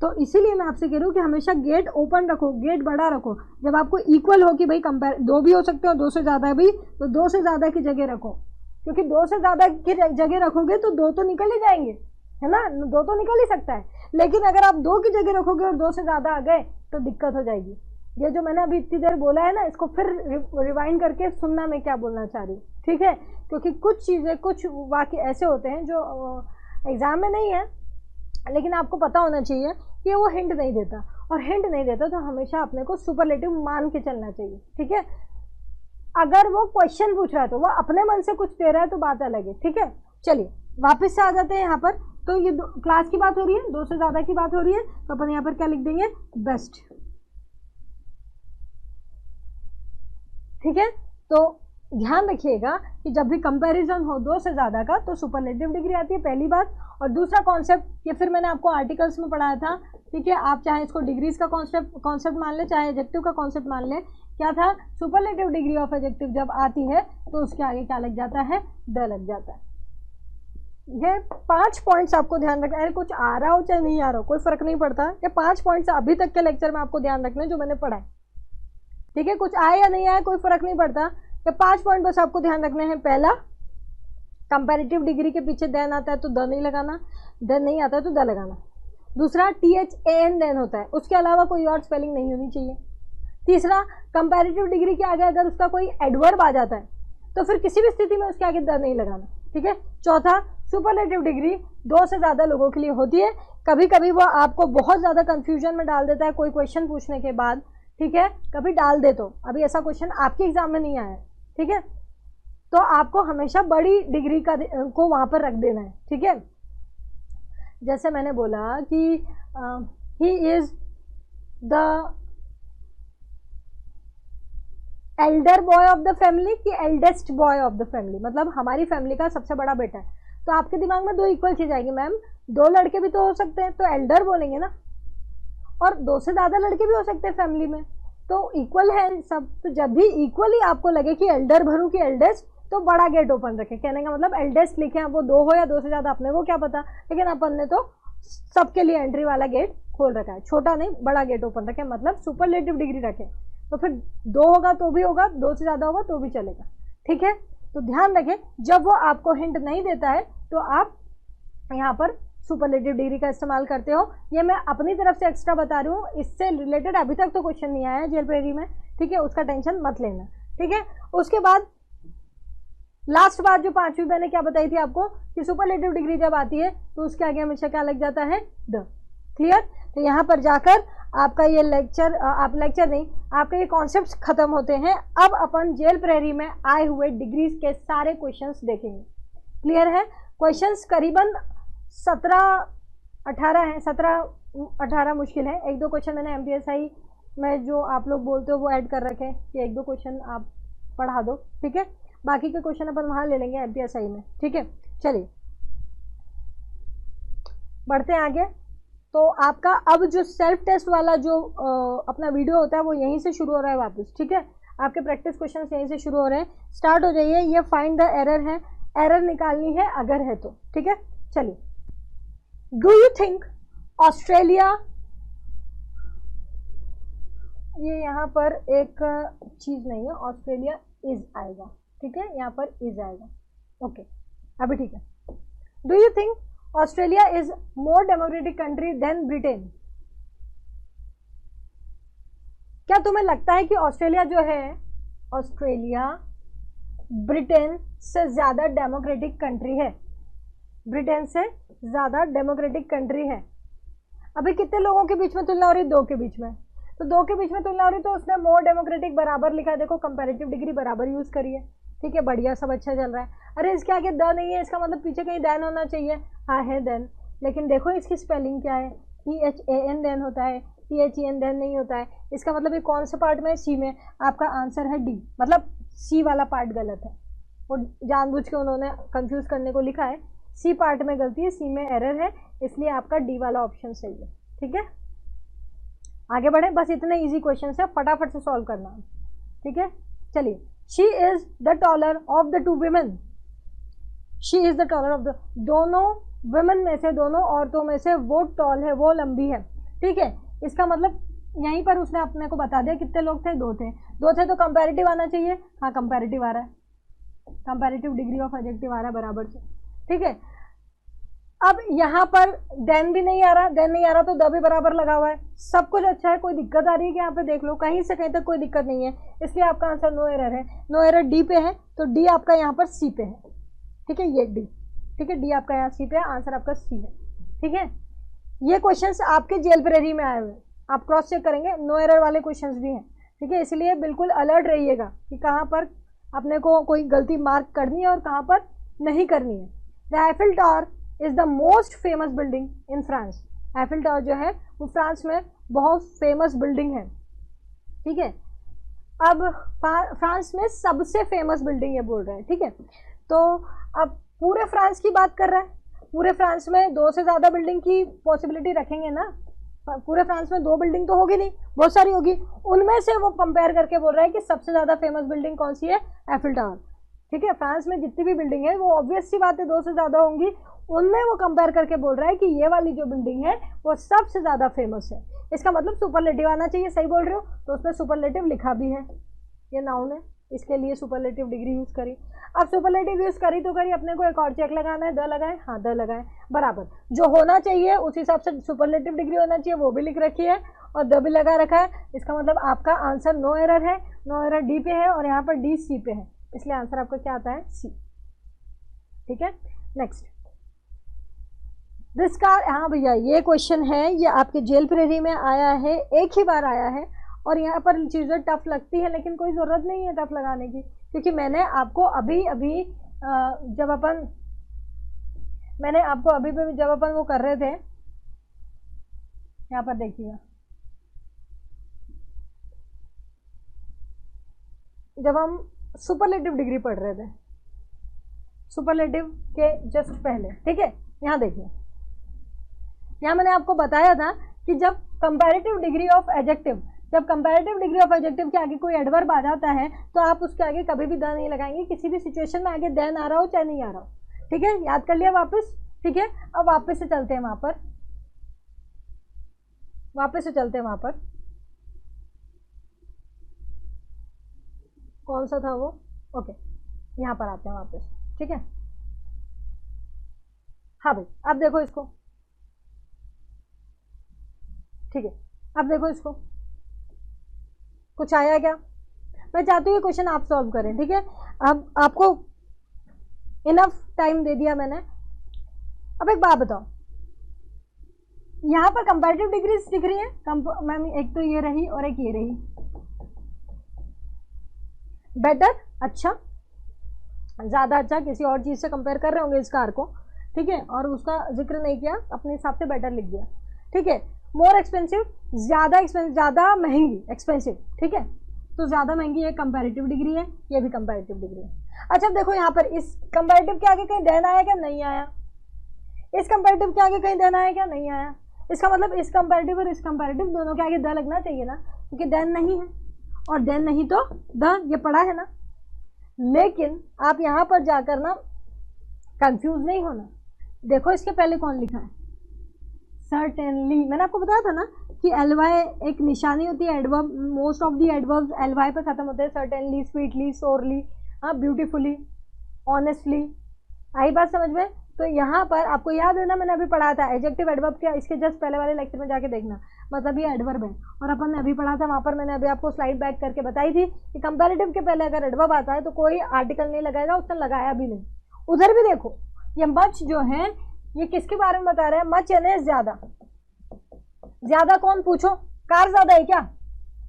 तो इसीलिए मैं आपसे कह रही हूँ कि हमेशा गेट ओपन रखो, गेट बड़ा रखो। जब आपको इक्वल हो कि भाई कंपेयर, दो भी हो सकते हो, दो से ज्यादा भी, तो दो से ज्यादा की जगह रखो, क्योंकि दो से ज्यादा की जगह रखोगे तो दो तो निकल ही जाएंगे, है ना, दो तो निकल ही सकता है। लेकिन अगर आप दो की जगह रखोगे और दो से ज्यादा आ गए तो दिक्कत हो जाएगी। ये जो मैंने अभी इतनी देर बोला है ना, इसको फिर रिवाइंड करके सुनना मैं क्या बोलना चाह रही हूँ, ठीक है? क्योंकि कुछ चीजें, कुछ वाक्य ऐसे होते हैं जो एग्जाम में नहीं है, लेकिन आपको पता होना चाहिए कि वो हिंट नहीं देता, और हिंट नहीं देता तो हमेशा अपने को सुपरलेटिव मान के चलना चाहिए, ठीक है? अगर वो क्वेश्चन पूछ रहा है तो वो अपने मन से कुछ दे रहा है तो बात अलग है, ठीक है? चलिए वापस से आ जाते हैं यहाँ पर। तो ये क्लास की बात हो रही है, दो से ज्यादा की बात हो रही है, तो अपन यहाँ पर क्या लिख देंगे? बेस्ट, ठीक है? तो ध्यान रखिएगा कि जब भी कंपैरिजन हो दो से ज्यादा का तो सुपरलेटिव डिग्री आती है, पहली बात। और दूसरा कॉन्सेप्ट, ये फिर मैंने आपको आर्टिकल्स में पढ़ाया था, ठीक है? आप चाहे इसको डिग्रीज का कॉन्सेप्ट मान ले, चाहे एडजेक्टिव का कॉन्सेप्ट मान ले। क्या था? सुपरलेटिव डिग्री ऑफ एडजेक्टिव जब आती है तो उसके आगे क्या लग जाता है? द लग जाता है। ये 5 पॉइंट्स आपको ध्यान रखना है, कुछ आ रहा हो चाहे नहीं आ रहा हो कोई फर्क नहीं पड़ता। ये 5 पॉइंट्स अभी तक के लेक्चर में आपको ध्यान रखना है जो मैंने पढ़ा है, ठीक है? कुछ आए या नहीं आए कोई फर्क नहीं पड़ता, ये 5 पॉइंट बस आपको ध्यान रखने हैं। पहला, कंपैरेटिव डिग्री के पीछे देन आता है तो द नहीं लगाना, देन नहीं आता है तो द लगाना। दूसरा, THAN देन होता है, उसके अलावा कोई और स्पेलिंग नहीं होनी चाहिए। तीसरा, कंपैरेटिव डिग्री के आगे अगर उसका कोई एडवर्ब आ जाता है तो फिर किसी भी स्थिति में उसके आगे द नहीं लगाना, ठीक है? चौथा, सुपरलेटिव डिग्री दो से ज्यादा लोगों के लिए होती है, कभी कभी वो आपको बहुत ज्यादा कंफ्यूजन में डाल देता है कोई क्वेश्चन पूछने के बाद, ठीक है? कभी डाल दे, तो अभी ऐसा क्वेश्चन आपके एग्जाम में नहीं आया है, ठीक है? तो आपको हमेशा बड़ी डिग्री का को वहां पर रख देना है, ठीक है? जैसे मैंने बोला कि he is the elder boy of the family कि eldest boy of the family, मतलब हमारी फैमिली का सबसे बड़ा बेटा है, तो आपके दिमाग में दो इक्वल चीज आएगी, मैम दो लड़के भी तो हो सकते हैं तो एल्डर बोलेंगे ना, और दो से ज्यादा लड़के भी हो सकते हैं फैमिली में, तो इक्वल है सब। तो जब भी इक्वली आपको लगे कि एल्डर भरूं कि एल्डेस्ट, तो बड़ा गेट ओपन रखें। कहने का मतलब एल्डेस्ट लिखे, वो दो हो या दो से ज्यादा अपने को क्या पता, लेकिन अपन ने तो सबके लिए एंट्री वाला गेट खोल रखा है, छोटा नहीं बड़ा गेट ओपन रखें, मतलब सुपरलेटिव डिग्री रखें। तो फिर दो होगा तो भी होगा, दो से ज्यादा होगा तो भी चलेगा, ठीक है? तो ध्यान रखें, जब वो आपको हिंट नहीं देता है तो आप यहाँ पर सुपरलेटिव डिग्री का इस्तेमाल करते हो। ये मैं अपनी तरफ से एक्स्ट्रा बता रही हूँ, इससे रिलेटेड अभी तक तो क्वेश्चन नहीं आया जेल प्रेरी में, ठीक है? उसका टेंशन मत लेना, ठीक है? उसके बाद लास्ट बात जो 5वीं मैंने क्या बताई थी आपको कि सुपरलेटिव डिग्री जब आती है तो उसके आगे हमेशा क्या लग जाता है? द। क्लियर? तो यहाँ पर जाकर आपका ये लेक्चर, आप लेक्चर नहीं, आपके ये कॉन्सेप्ट्स खत्म होते हैं। अब अपन जेल प्रेरी में आए हुए डिग्रीज के सारे क्वेश्चंस देखेंगे। क्लियर है? क्वेश्चंस करीबन 17-18 हैं, 17-18 मुश्किल है। एक दो क्वेश्चन मैंने MPSI में जो आप लोग बोलते हो वो ऐड कर रखे हैं कि एक दो क्वेश्चन आप पढ़ा दो, ठीक है? बाकी के क्वेश्चन अपन वहां ले लेंगे MPSI में, ठीक है? चलिए बढ़ते हैं आगे। तो आपका अब जो सेल्फ टेस्ट वाला जो अपना वीडियो होता है वो यहीं से शुरू हो रहा है वापस, ठीक है? आपके प्रैक्टिस क्वेश्चन यहीं से शुरू हो रहे हैं, स्टार्ट हो जाइए। ये फाइंड द एरर है, एरर निकालनी है अगर है तो, ठीक है? चलिए, डू यू थिंक ऑस्ट्रेलिया, ये यहाँ पर एक चीज नहीं है, ऑस्ट्रेलिया इज आएगा, ठीक है? यहाँ पर इज आएगा, ओके अभी ठीक है। Do you think Australia is more democratic country than Britain? क्या तुम्हें लगता है कि ऑस्ट्रेलिया जो है, ऑस्ट्रेलिया ब्रिटेन से ज्यादा डेमोक्रेटिक कंट्री है? ब्रिटेन से ज्यादा डेमोक्रेटिक कंट्री है। अभी कितने लोगों के बीच में तुलना हो रही? दो के बीच में। तो दो के बीच में तुलना हो रही तो उसने मोर डेमोक्रेटिक बराबर लिखा है, देखो कंपैरेटिव डिग्री बराबर यूज करी है, ठीक है, बढ़िया, सब अच्छा चल रहा है। अरे इसके आगे द नहीं है, इसका मतलब पीछे कहीं देन होना चाहिए। हाँ है देन, लेकिन देखो इसकी स्पेलिंग क्या है, THAN देन होता है, THEN देन नहीं होता है। इसका मतलब ये कौन से पार्ट में है, सी में। आपका आंसर है डी, मतलब सी वाला पार्ट गलत है, वो जानबूझ के उन्होंने कंफ्यूज करने को लिखा है। सी पार्ट में गलती है, सी में एरर है, इसलिए आपका डी वाला ऑप्शन सही है। ठीक है, आगे बढ़े, बस इतने इजी क्वेश्चन है, फटाफट से सॉल्व करना। ठीक है, चलिए। She is the taller of the to women, she is the taller of the, दोनों वुमेन में से, दोनों औरतों में से वो टॉल है, वो लंबी है। ठीक है, इसका मतलब यहीं पर उसने अपने को बता दिया कितने लोग थे, दो थे, दो थे तो कंपैरेटिव आना चाहिए। हाँ कंपैरेटिव आ रहा है, कंपैरेटिव डिग्री ऑफ एडजेक्टिव आ रहा है बराबर से। ठीक है, अब यहाँ पर देन भी नहीं आ रहा, देन नहीं आ रहा तो द भी बराबर लगा हुआ है, सब कुछ अच्छा है। कोई दिक्कत आ रही है कि यहाँ पे देख लो, कहीं से कहीं तक कोई दिक्कत नहीं है, इसलिए आपका आंसर नो एरर है। नो एरर डी पे है, तो डी आपका यहाँ पर सी पे है। ठीक है, ये डी, ठीक है, डी आपका यहाँ सी पे है, आंसर आपका सी है। ठीक है, ये क्वेश्चंस आपके जेल प्रेरी में आए हुए, आप क्रॉस चेक करेंगे, नो एरर वाले क्वेश्चंस भी हैं। ठीक है, इसलिए बिल्कुल अलर्ट रहिएगा कि कहाँ पर अपने को कोई गलती मार्क करनी है और कहाँ पर नहीं करनी है। The Eiffel tower is the most famous building in France. Eiffel tower जो है वो फ्रांस में बहुत फेमस बिल्डिंग है। ठीक है, अब फ्रांस में सबसे फेमस बिल्डिंग ये बोल रहे हैं। ठीक है, तो अब पूरे फ्रांस की बात कर रहा है, पूरे फ्रांस में दो से ज़्यादा बिल्डिंग की पॉसिबिलिटी रखेंगे ना, पूरे फ्रांस में दो बिल्डिंग तो होगी नहीं, बहुत सारी होगी, उनमें से वो कंपेयर करके बोल रहा है कि सबसे ज़्यादा फेमस बिल्डिंग कौन सी है, आईफिल टावर। ठीक है, फ्रांस में जितनी भी बिल्डिंग है वो ऑब्वियस सी बात है दो से ज़्यादा होंगी, उनमें वो कंपेयर करके बोल रहा है कि ये वाली जो बिल्डिंग है वो सबसे ज़्यादा फेमस है। इसका मतलब सुपरलेटिव आना चाहिए, सही बोल रहे हो, तो उसमें सुपरलेटिव लिखा भी है, ये नाउन है, इसके लिए सुपरलेटिव डिग्री यूज़ करी। अब सुपरलेटिव यूज़ करी तो करी, अपने को एक और चेक लगाना है, द लगाए, हाँ द लगाए, बराबर जो होना चाहिए उस हिसाब से सुपरलेटिव डिग्री होना चाहिए, वो भी लिख रखी है और द भी लगा रखा है। इसका मतलब आपका आंसर नो एरर है, नो एरर डी पे है और यहाँ पर डी सी पे है, इसलिए आंसर आपका क्या आता है, सी। ठीक है, नेक्स्ट दिस कार, हाँ भैया ये क्वेश्चन है, ये आपके जेल प्रेरी में आया है, एक ही बार आया है और यहाँ पर चीज़ें टफ लगती है, लेकिन कोई ज़रूरत नहीं है टफ लगाने की, क्योंकि मैंने आपको अभी जब अपन वो कर रहे थे, यहाँ पर देखिए, जब हम सुपरलेटिव डिग्री पढ़ रहे थे, सुपरलेटिव के जस्ट पहले, ठीक है, यहाँ देखिए, यहाँ मैंने आपको बताया था कि जब कंपैरेटिव डिग्री ऑफ एडजेक्टिव, जब कंपैरेटिव डिग्री ऑफ एडजेक्टिव के आगे कोई एडवर्ब आ जाता है तो आप उसके आगे कभी भी द नहीं लगाएंगे, किसी भी सिचुएशन में आगे देन आ रहा हो चाहे नहीं आ रहा हो। ठीक है, याद कर लिया वापस। ठीक है, अब वापस से चलते हैं वहां पर, कौन सा था वो, ओके, यहाँ पर आते हैं वापस। ठीक है, हाँ भाई अब देखो इसको, ठीक है, अब देखो इसको, कुछ आया क्या? मैं चाहती हूँ ये क्वेश्चन आप सॉल्व करें। ठीक है, अब आपको इनफ टाइम दे दिया मैंने। अब एक बात बताओ, यहाँ पर कंपैरेटिव डिग्रीज दिख रही है, मैम एक तो ये रही और एक ये रही, बेटर, अच्छा, ज़्यादा अच्छा, किसी और चीज़ से कंपेयर कर रहे होंगे इस कार को। ठीक है, और उसका जिक्र नहीं किया, अपने हिसाब से बेटर लिख दिया। ठीक है, मोर एक्सपेंसिव, ज़्यादा एक्सपेंसिव, ज़्यादा महंगी, एक्सपेंसिव। ठीक है, तो ज़्यादा महंगी एक कंपैरेटिव डिग्री है, ये भी कंपैरेटिव डिग्री है। अच्छा देखो यहाँ पर इस कंपैरेटिव के आगे कहीं देन आया क्या? नहीं आया। इस कंपैरेटिव के आगे कहीं देन आया क्या? नहीं आया। इसका मतलब इस कंपैरेटिव और इस कंपैरेटिव दोनों के आगे द लगना चाहिए ना, क्योंकि देन नहीं है और देन नहीं तो द, ये पढ़ा है ना। लेकिन आप यहाँ पर जाकर ना कंफ्यूज नहीं होना। देखो इसके पहले कौन लिखा है, सर्टेनली। मैंने आपको बताया था ना कि एलवाई एक निशानी होती है adverb, most of the adverbs LY पे खत्म होते हैं, सर्टेनली, स्वीटली, सोरली, हाँ, ब्यूटीफुली, ऑनेस्टली। आई बात समझ में? तो यहाँ पर आपको याद है ना, मैंने अभी पढ़ा था एडजेक्टिव एडवर्ब क्या, इसके जस्ट पहले वाले लेक्चर में जाके देखना, मतलब ये एडवर्ब है। और अपन ने अभी पढ़ा था, वहाँ पर मैंने अभी आपको स्लाइड बैक करके बताई थी कि कंपैरेटिव के पहले अगर एडवर्ब आता है तो कोई आर्टिकल नहीं लगाएगा, उसने लगाया भी नहीं। उधर भी देखो, ये मच जो है ये किसके बारे में बता रहे हैं? मच यानी ज्यादा। ज्यादा कौन? पूछो, कार ज्यादा है क्या?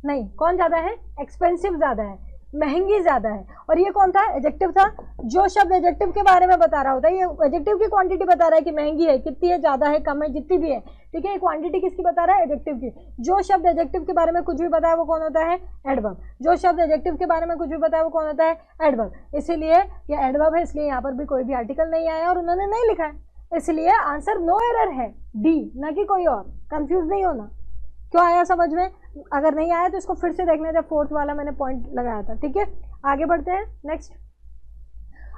नहीं। कौन ज्यादा है? एक्सपेंसिव ज्यादा है। महंगी ज्यादा है। और ये कौन था? एडजेक्टिव था। जो शब्द एडजेक्टिव के बारे में बता रहा होता है, ये एडजेक्टिव की क्वांटिटी बता रहा है कि महंगी है, कितनी है, ज्यादा है, कम है, जितनी भी है, ठीक है। ये क्वांटिटी किसकी बता रहा है? एडजेक्टिव की। जो शब्द एडजेक्टिव के बारे में कुछ भी बताया वो कौन होता है? एडवर्ब। जो शब्द एडजेक्टिव के बारे में कुछ भी बताया वो कौन होता है? एडवर्ब। इसीलिए ये एडवर्ब है, इसलिए यहाँ पर भी कोई भी आर्टिकल नहीं आया और उन्होंने नहीं लिखा है, इसलिए आंसर नो एरर है, डी, न कि कोई और। कंफ्यूज नहीं होना। क्यों आया समझ में? अगर नहीं आया तो इसको फिर से देखना, जब फोर्थ वाला मैंने पॉइंट लगाया था, ठीक है। आगे बढ़ते हैं next.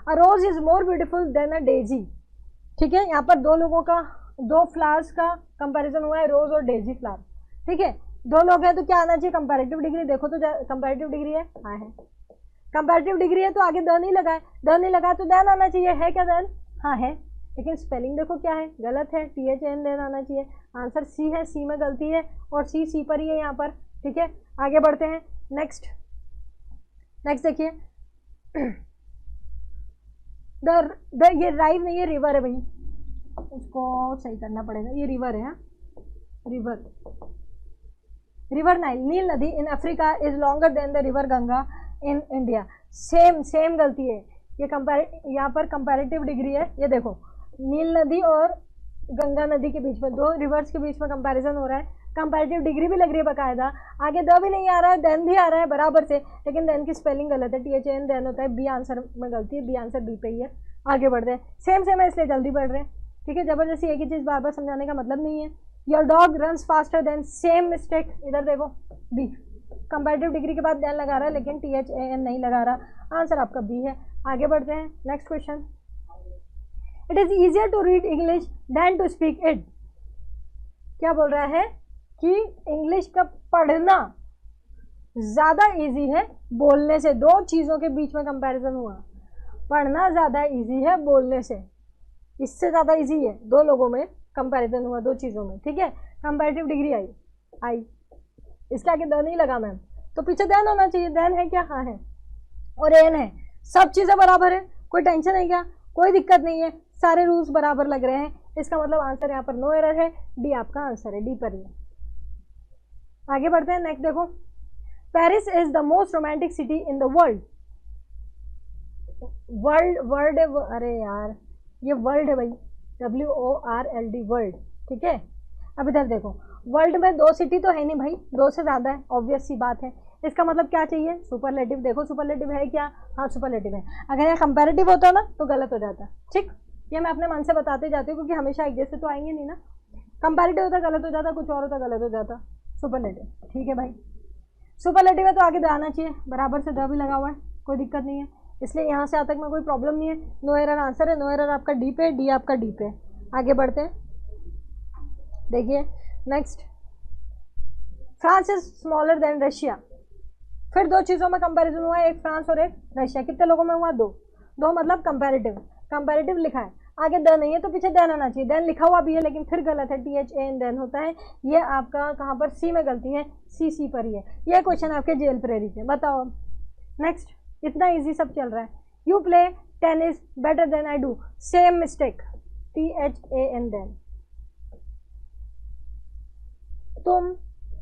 A rose is more beautiful than a daisy, ठीक है। यहाँ पर दो लोगों का, दो फ्लावर्स का कंपैरिजन हुआ है, रोज और डेजी फ्लावर, ठीक है। दो लोग हैं तो क्या आना चाहिए? Comparative degree. देखो तो कंपैरेटिव डिग्री है, हाँ है। कंपैरेटिव डिग्री है तो आगे द नहीं लगा है, द नहीं लगा तो देन आना चाहिए, है क्या देन? हाँ है, लेकिन स्पेलिंग देखो क्या है, गलत है, THN देन आना चाहिए। आंसर सी है, सी में गलती है और सी पर ही है यहाँ पर, ठीक है। आगे बढ़ते हैं नेक्स्ट। नेक्स्ट देखिए, ये राइव नहीं है, रिवर है भाई, उसको सही करना पड़ेगा। ये रिवर है, रिवर, रिवर नाइल, नील नदी in Africa is longer than the river Ganga in India. Same गलती है। ये यहाँ पर कंपैरेटिव डिग्री है, ये देखो नील नदी और गंगा नदी के बीच में, दो रिवर्स के बीच में कंपैरिजन हो रहा है, कंपैरेटिव डिग्री भी लग रही है बकायदा। आगे द भी नहीं आ रहा है, देन भी आ रहा है बराबर से, लेकिन देन की स्पेलिंग गलत है, THN देन होता है, बी आंसर में गलती है, बी आंसर बी पे ही है। आगे बढ़ते हैं, सेम है इसलिए जल्दी बढ़ रहे हैं, ठीक है। जबरदस्ती एक ही चीज़ बार बार समझाने का मतलब नहीं है। Your dog runs faster than, same mistake, इधर देखो बी, कंपैरेटिव डिग्री के बाद देन लगा रहा है लेकिन THAN नहीं लगा रहा, आंसर आपका बी है। आगे बढ़ते हैं next question. It is easier to read English than to speak it. क्या बोल रहा है कि इंग्लिश का पढ़ना ज्यादा इजी है बोलने से। दो चीजों के बीच में कंपैरिजन हुआ, पढ़ना ज्यादा इजी है बोलने से, इससे ज्यादा इजी है, दो लोगों में कंपैरिजन हुआ, दो चीजों में, ठीक है। कंपैरेटिव डिग्री आई, इसके आगे द नहीं लगा मैम, तो पीछे देन होना चाहिए, देन है क्या? हाँ है, और एन है, सब चीजें बराबर है, कोई टेंशन है क्या? कोई दिक्कत नहीं है, सारे रूल्स बराबर लग रहे हैं, इसका मतलब आंसर यहाँ पर नो एरर है, डी आपका आंसर है, डी पर ही। आगे बढ़ते हैं नेक्स्ट देखो, Paris is the most romantic city in the world. World है, अरे यार ये वर्ल्ड है भाई, WORLD वर्ल्ड, ठीक है। अब इधर देखो, वर्ल्ड में दो सिटी तो है नहीं भाई, दो से ज्यादा है, ऑब्वियस सी बात है। इसका मतलब क्या चाहिए? सुपरलेटिव। देखो सुपरलेटिव है क्या? हाँ सुपरलेटिव है। अगर यहाँ कंपैरेटिव होता ना तो गलत हो जाता, ठीक। ये मैं अपने मन से बताते जाती हूँ क्योंकि हमेशा एक जैसे तो आएंगे नहीं ना। कंपैरेटिव होता गलत हो जाता, कुछ और होता गलत हो जाता। सुपरलेटिव, ठीक है भाई, सुपरलेटिव है तो आगे द आना चाहिए, बराबर से द भी लगा हुआ है, कोई दिक्कत नहीं है, इसलिए यहाँ से आज तक में कोई प्रॉब्लम नहीं है। नो एरर आंसर है, नो एरर आपका डी पे, डी आपका डी पे। आगे बढ़ते हैं, देखिए next, France is smaller than Russia. फिर दो चीज़ों में कंपैरिजन हुआ है, एक फ्रांस और एक रशिया। कितने लोगों में हुआ? दो मतलब कंपैरेटिव लिखा है, आगे द नहीं है तो पीछे देन आना चाहिए, देन लिखा हुआ भी है लेकिन फिर गलत है, THAN देन होता है। ये आपका कहाँ पर? सी में गलती है, सी पर ही है। ये क्वेश्चन आपके जेल प्रेरी के, बताओ नेक्स्ट। इतना इजी सब चल रहा है। You play tennis better than I do, same mistake, THAN than. तुम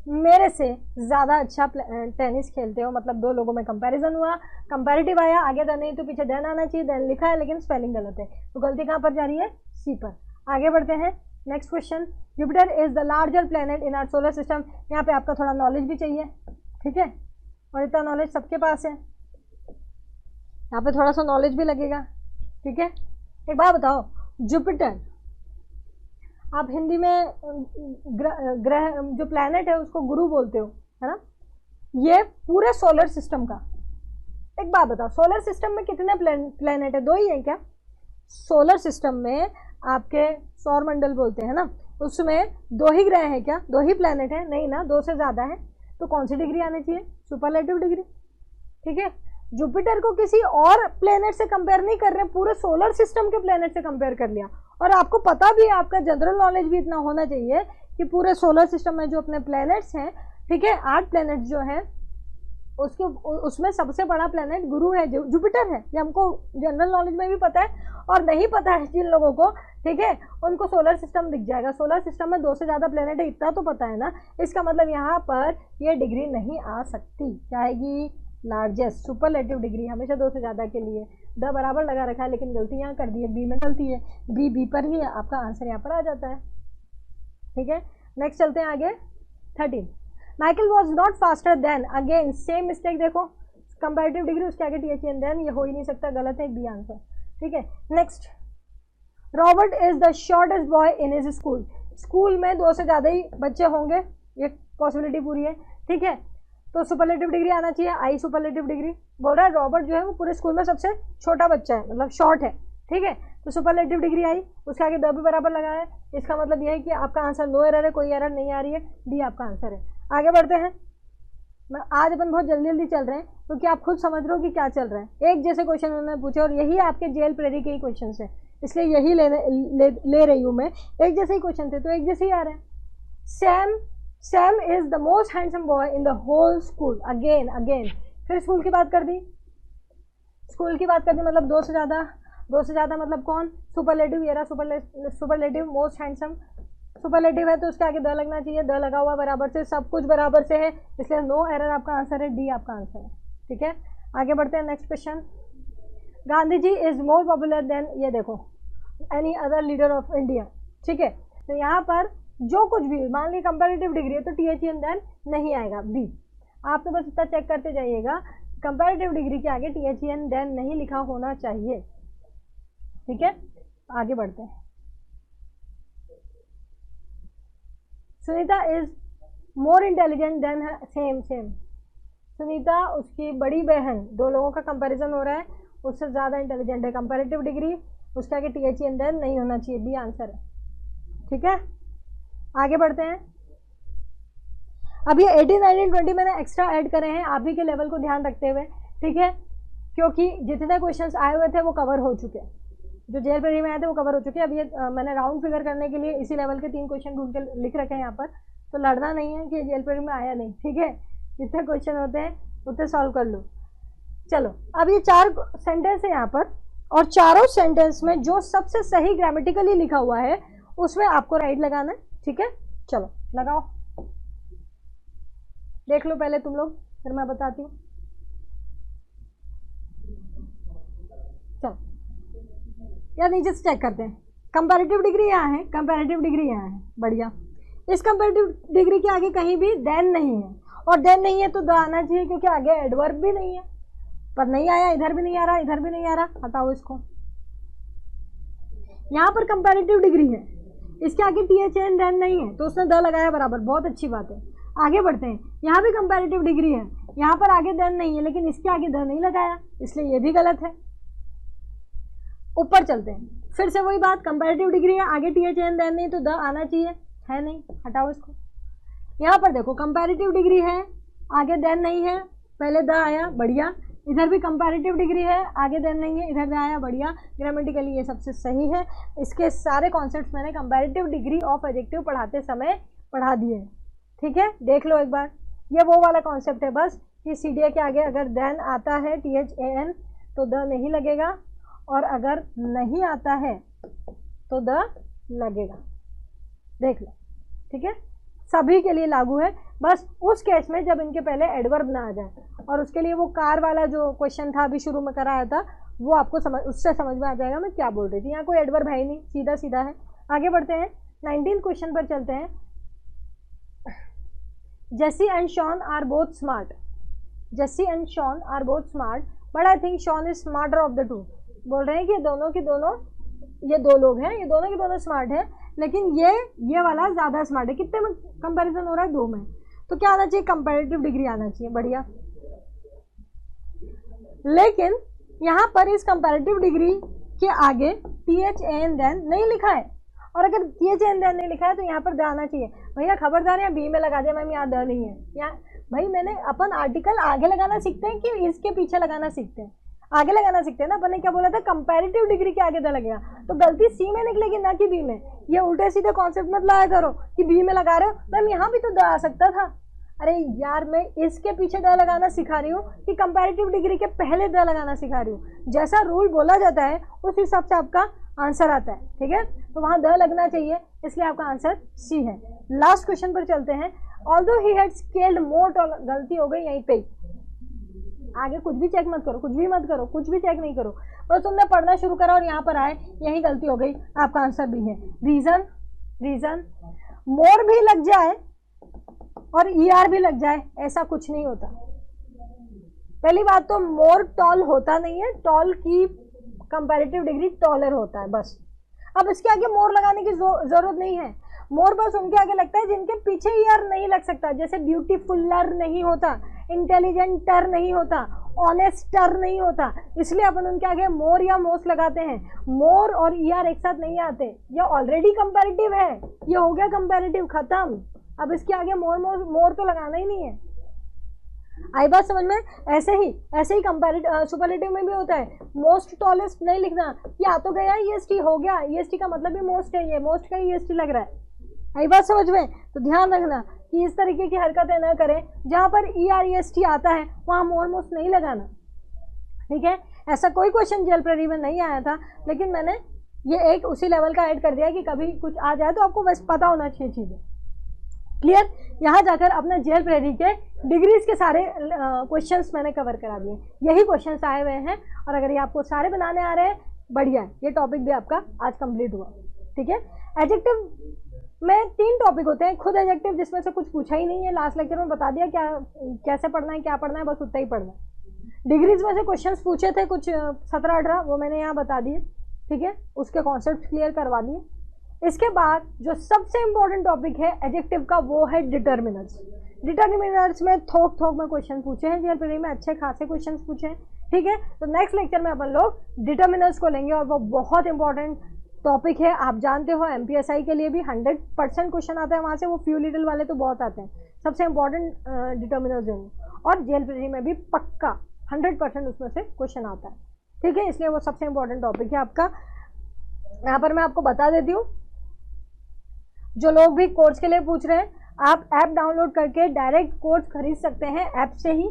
मेरे से ज्यादा अच्छा टेनिस खेलते हो, मतलब दो लोगों में कंपैरिजन हुआ, कंपैरेटिव आया, आगे द नहीं तो पीछे देन आना चाहिए, देन लिखा है लेकिन स्पेलिंग गलत है, तो गलती कहाँ पर जा रही है? सी पर। आगे बढ़ते हैं next question. Jupiter is the larger planet in our solar system. यहाँ पे आपका थोड़ा नॉलेज भी चाहिए, ठीक है, और इतना नॉलेज सबके पास है, यहाँ पे थोड़ा सा नॉलेज भी लगेगा, ठीक है। एक बात बताओ, जुपिटर आप हिंदी में ग्रह जो प्लैनेट है उसको गुरु बोलते हो, है ना। ये पूरे सोलर सिस्टम का, एक बात बताओ, सोलर सिस्टम में कितने प्लैनेट है? दो ही है क्या? सोलर सिस्टम में आपके सौर मंडल बोलते हैं ना, उसमें दो ही ग्रह हैं क्या? दो ही प्लैनेट है? नहीं ना, दो से ज्यादा है, तो कौन सी डिग्री आनी चाहिए? सुपरलेटिव डिग्री, ठीक है। जुपिटर को किसी और प्लेनेट से कंपेयर नहीं कर रहे, पूरे सोलर सिस्टम के प्लेनेट से कंपेयर कर लिया। और आपको पता भी है, आपका जनरल नॉलेज भी इतना होना चाहिए कि पूरे सोलर सिस्टम में जो अपने प्लैनेट्स हैं, ठीक है, 8 प्लैनेट जो हैं, उसमें सबसे बड़ा प्लैनेट गुरु है, जुपिटर है। ये हमको जनरल नॉलेज में भी पता है, और नहीं पता है जिन लोगों को, ठीक है, उनको सोलर सिस्टम दिख जाएगा। सोलर सिस्टम में 2 से ज़्यादा प्लैनेट है, इतना तो पता है ना। इसका मतलब यहाँ पर ये डिग्री नहीं आ सकती, क्या आएगी? लार्जेस्ट, सुपरलेटिव डिग्री हमेशा 2 से ज़्यादा के लिए। द बराबर लगा रखा है लेकिन गलती यहाँ कर दी है, बी में गलती है, बी पर ही है, आपका आंसर यहाँ पर आ जाता है। ठीक है, नेक्स्ट चलते हैं आगे। 13, Michael was not faster than, again same mistake, देखो कंपैरेटिव डिग्री उसके आगे टी एच एन देन, ये हो ही नहीं सकता, गलत है, बी आंसर। ठीक है, next, Robert is the shortest boy in his school, school में 2 से ज़्यादा ही बच्चे होंगे, ये पॉसिबिलिटी पूरी है। ठीक है, तो सुपरलेटिव डिग्री आना चाहिए, आई सुपरलेटिव डिग्री। बोल रहा है रॉबर्ट जो है वो पूरे स्कूल में सबसे छोटा बच्चा है, मतलब शॉर्ट है। ठीक है, तो सुपरलेटिव डिग्री आई, उसके आगे द भी बराबर लगा है, इसका मतलब यह है कि आपका आंसर नो एरर है, कोई एरर नहीं आ रही है, डी आपका आंसर है। आगे बढ़ते हैं। मैं आज अपन बहुत जल्दी जल्दी चल रहे हैं क्योंकि आप खुद समझ रहे हो कि क्या चल रहा है। एक जैसे क्वेश्चन उन्होंने पूछे और यही आपके जेएल प्रेरी के ही क्वेश्चन है, इसलिए यही ले रही हूँ मैं। एक जैसे ही क्वेश्चन थे तो एक जैसे ही आ रहे हैं। Sam is the most handsome boy in the whole school, again फिर स्कूल की बात कर दी, मतलब 2 से ज़्यादा मतलब कौन, सुपरलेटिव, ये रहा सुपरलेटिव, मोस्ट हैंडसम सुपरलेटिव है तो उसके आगे द लगना चाहिए, द लगा हुआ बराबर से, सब कुछ बराबर से है, इसलिए नो एरर आपका आंसर है, डी आपका आंसर है। ठीक है, आगे बढ़ते हैं। Next question, Gandhi ji is more popular than, ये देखो, any other leader of India. ठीक है, तो यहाँ पर जो कुछ भी मान ली कंपैरेटिव डिग्री है तो टी एच एन देन नहीं आएगा, बी। आप तो बस इतना चेक करते जाइएगा, कंपैरेटिव डिग्री के आगे टी एच एन देन नहीं लिखा होना चाहिए। ठीक है, आगे बढ़ते हैं। Sunita is more intelligent then, same Sunita उसकी बड़ी बहन, 2 लोगों का कंपैरिजन हो रहा है, उससे ज़्यादा इंटेलिजेंट है, कंपैरेटिव डिग्री उसके आगे टी एच एन देन नहीं होना चाहिए, बी आंसर है। ठीक है, आगे बढ़ते हैं। अब ये 18, 19, 20 मैंने एक्स्ट्रा ऐड करे हैं आप ही के लेवल को ध्यान रखते हुए। ठीक है, क्योंकि जितने क्वेश्चंस आए हुए थे वो कवर हो चुके हैं, जो जेएल प्रेरी में आए थे वो कवर हो चुके हैं। अब ये मैंने राउंड फिगर करने के लिए इसी लेवल के 3 क्वेश्चन ढूंढ के लिख रखे हैं यहाँ पर, तो लड़ना नहीं है कि जेएल प्रेरी में आया नहीं। ठीक है, जितने क्वेश्चन होते हैं उतने सॉल्व कर लो। चलो, अब ये 4 सेंटेंस है यहाँ पर, और चारों सेंटेंस में जो सबसे सही ग्रामेटिकली लिखा हुआ है उसमें आपको राइट लगाना है। ठीक है, चलो लगाओ, देख लो पहले तुम लोग, फिर मैं बताती हूँ। चलो यार नीचे से चेक करते हैं। कंपैरेटिव डिग्री यहाँ है, कंपैरेटिव डिग्री यहाँ है, बढ़िया। इस कंपैरेटिव डिग्री के आगे कहीं भी देन नहीं है, और देन नहीं है तो द आना चाहिए क्योंकि आगे एडवर्ब भी नहीं है, पर नहीं आया, इधर भी नहीं आ रहा, इधर भी नहीं आ रहा, हटाओ इसको। यहाँ पर कंपैरेटिव डिग्री है, इसके आगे टी एच एन देन नहीं है तो उसने द लगाया बराबर, बहुत अच्छी बात है। आगे बढ़ते हैं, यहाँ भी कंपैरेटिव डिग्री है, यहाँ पर आगे देन नहीं है लेकिन इसके आगे द नहीं लगाया, इसलिए ये भी गलत है। ऊपर चलते हैं, फिर से वही बात, कंपैरेटिव डिग्री है, आगे टी एच एन देन नहीं तो द आना चाहिए, है नहीं, हटाओ इसको। यहाँ पर देखो कंपैरेटिव डिग्री है, आगे देन नहीं है, पहले द आया, बढ़िया। इधर भी कंपैरेटिव डिग्री है, आगे देन नहीं है, इधर द आया, बढ़िया। ग्रामेटिकली ये सबसे सही है। इसके सारे कॉन्सेप्ट्स मैंने कंपैरेटिव डिग्री ऑफ एडजेक्टिव पढ़ाते समय पढ़ा दिए। ठीक है, देख लो एक बार, ये वो वाला कॉन्सेप्ट है बस कि सी डी ए के आगे अगर देन आता है टी एच ए एन तो द नहीं लगेगा, और अगर नहीं आता है तो द लगेगा, देख लो। ठीक है, सभी के लिए लागू है, बस उस केस में जब इनके पहले एडवर्ब ना आ जाए, और उसके लिए वो कार वाला जो क्वेश्चन था अभी शुरू में कराया था वो आपको उससे समझ में आ जाएगा मैं क्या बोल रही थी। यहाँ कोई एडवर्ब है ही नहीं, सीधा सीधा है। आगे बढ़ते हैं, 19 क्वेश्चन पर चलते हैं। Jessie and Sean are both smart, Jessie and Sean are both smart but I think Sean is smarter of the two. बोल रहे हैं कि दोनों के दोनों, ये 2 लोग हैं, ये दोनों के दोनों स्मार्ट है, लेकिन ये वाला ज़्यादा स्मार्ट है। कितने में कंपैरिजन हो रहा है? 2 में। तो क्या आना चाहिए? कंपैरेटिव डिग्री आना चाहिए, बढ़िया। लेकिन यहाँ पर इस कंपैरेटिव डिग्री के आगे टी एच एन देन नहीं लिखा है, और अगर टी एच एन देन नहीं लिखा है तो यहाँ पर द आना चाहिए। भैया खबरदार, यहाँ बी में लगा दिया मैम, यहाँ द नहीं है। यहाँ भाई मैंने अपन आर्टिकल आगे लगाना सीखते हैं कि इसके पीछे लगाना सीखते हैं? आगे लगाना सीखते हैं ना। अपन ने क्या बोला था? कंपैरेटिव डिग्री के आगे द लगेगा, तो गलती सी में निकलेगी ना कि बी में। ये उल्टे सीधे कॉन्सेप्ट मत लाया करो कि बी में लगा रहे हो मैम, यहाँ भी तो द आ सकता था। अरे यार, मैं इसके पीछे द लगाना सिखा रही हूँ कि कंपैरेटिव डिग्री के पहले द लगाना सिखा रही हूँ। जैसा रूल बोला जाता है उस हिसाब से आपका आंसर आता है, ठीक है। तो वहाँ द लगना चाहिए, इसलिए आपका आंसर सी है। लास्ट क्वेश्चन पर चलते हैं। Although he had scaled more tall, गलती हो गई यहीं पे, आगे कुछ भी चेक मत करो, कुछ भी मत करो, कुछ भी चेक नहीं करो, बस तुमने पढ़ना शुरू करा और यहाँ पर आए, यही गलती हो गई, आपका आंसर भी है रीजन। रीजन मोर भी लग जाए और ER भी लग जाए, ऐसा कुछ नहीं होता। पहली बात तो मोर टॉल होता नहीं है, टॉल की कंपैरेटिव डिग्री टॉलर होता है बस। अब इसके आगे मोर लगाने की जरूरत नहीं है। मोर बस उनके आगे लगता है जिनके पीछे ER नहीं लग सकता, जैसे ब्यूटीफुलर नहीं होता, इंटेलिजेंटर नहीं होता, ऑनेस्टर नहीं होता, इसलिए अपन उनके आगे मोर या मोस्ट लगाते हैं। मोर और ER एक साथ नहीं आते, ये ऑलरेडी कंपैरेटिव है, ये हो गया कंपैरेटिव, खत्म। अब इसके आगे मोर तो लगाना ही नहीं है। आई बात समझ में? ऐसे ही कंपैरेटिव सुपरलेटिव में भी होता है, मोस्ट टॉलेस्ट नहीं लिखना, ये आ तो गया EST हो गया, EST का मतलब भी मोस्ट है, ये मोस्ट का EST लग रहा है। आई बात समझ में? तो ध्यान रखना कि इस तरीके की हरकतें न करें, जहां पर ER EST आता है वहां मोर मोस्ट नहीं लगाना, ठीक है। ऐसा कोई क्वेश्चन जेल प्रेरी में नहीं आया था, लेकिन मैंने ये एक उसी लेवल का ऐड कर दिया कि कभी कुछ आ जाए तो आपको बस पता होना चाहिए चीजें। क्लियर? यहाँ जाकर अपना जेल प्रेरी के डिग्रीज के सारे क्वेश्चंस मैंने कवर करा दिए, यही क्वेश्चंस आए हुए हैं, और अगर ये आपको सारे बनाने आ रहे हैं, बढ़िया है, ये टॉपिक भी आपका आज कंप्लीट हुआ, ठीक है। एडजेक्टिव में 3 टॉपिक होते हैं, खुद एडजेक्टिव जिसमें से कुछ पूछा ही नहीं है, लास्ट लेक्चर में बता दिया क्या कैसे पढ़ना है, क्या पढ़ना है, बस उतना ही पढ़ना है। डिग्रीज में से क्वेश्चंस पूछे थे कुछ 17-18, वो मैंने यहाँ बता दिए, ठीक है, उसके कॉन्सेप्ट क्लियर करवा दिए। इसके बाद जो सबसे इंपॉर्टेंट टॉपिक है एडजेक्टिव का, वो है डिटर्मिनर्स। डिटर्मिनर्स में थोक में क्वेश्चन पूछे हैं जेल प्रेरी में, अच्छे खासे क्वेश्चन पूछे हैं, ठीक है। तो नेक्स्ट लेक्चर में अपन लोग डिटर्मिनर्स को लेंगे, और वो बहुत इंपॉर्टेंट टॉपिक है। आप जानते हो MPSI के लिए भी 100% क्वेश्चन आता है वहाँ से, वो फ्यू लिटिल वाले तो बहुत आते हैं, सबसे इंपॉर्टेंट डिटर्मिनर्स है वो, और जेल प्रेरी में भी पक्का 100% उसमें से क्वेश्चन आता है, ठीक है, इसलिए वो सबसे इंपॉर्टेंट टॉपिक है आपका। यहाँ पर मैं आपको बता देती हूँ, जो लोग भी कोर्स के लिए पूछ रहे हैं, आप ऐप डाउनलोड करके डायरेक्ट कोर्स खरीद सकते हैं ऐप से ही,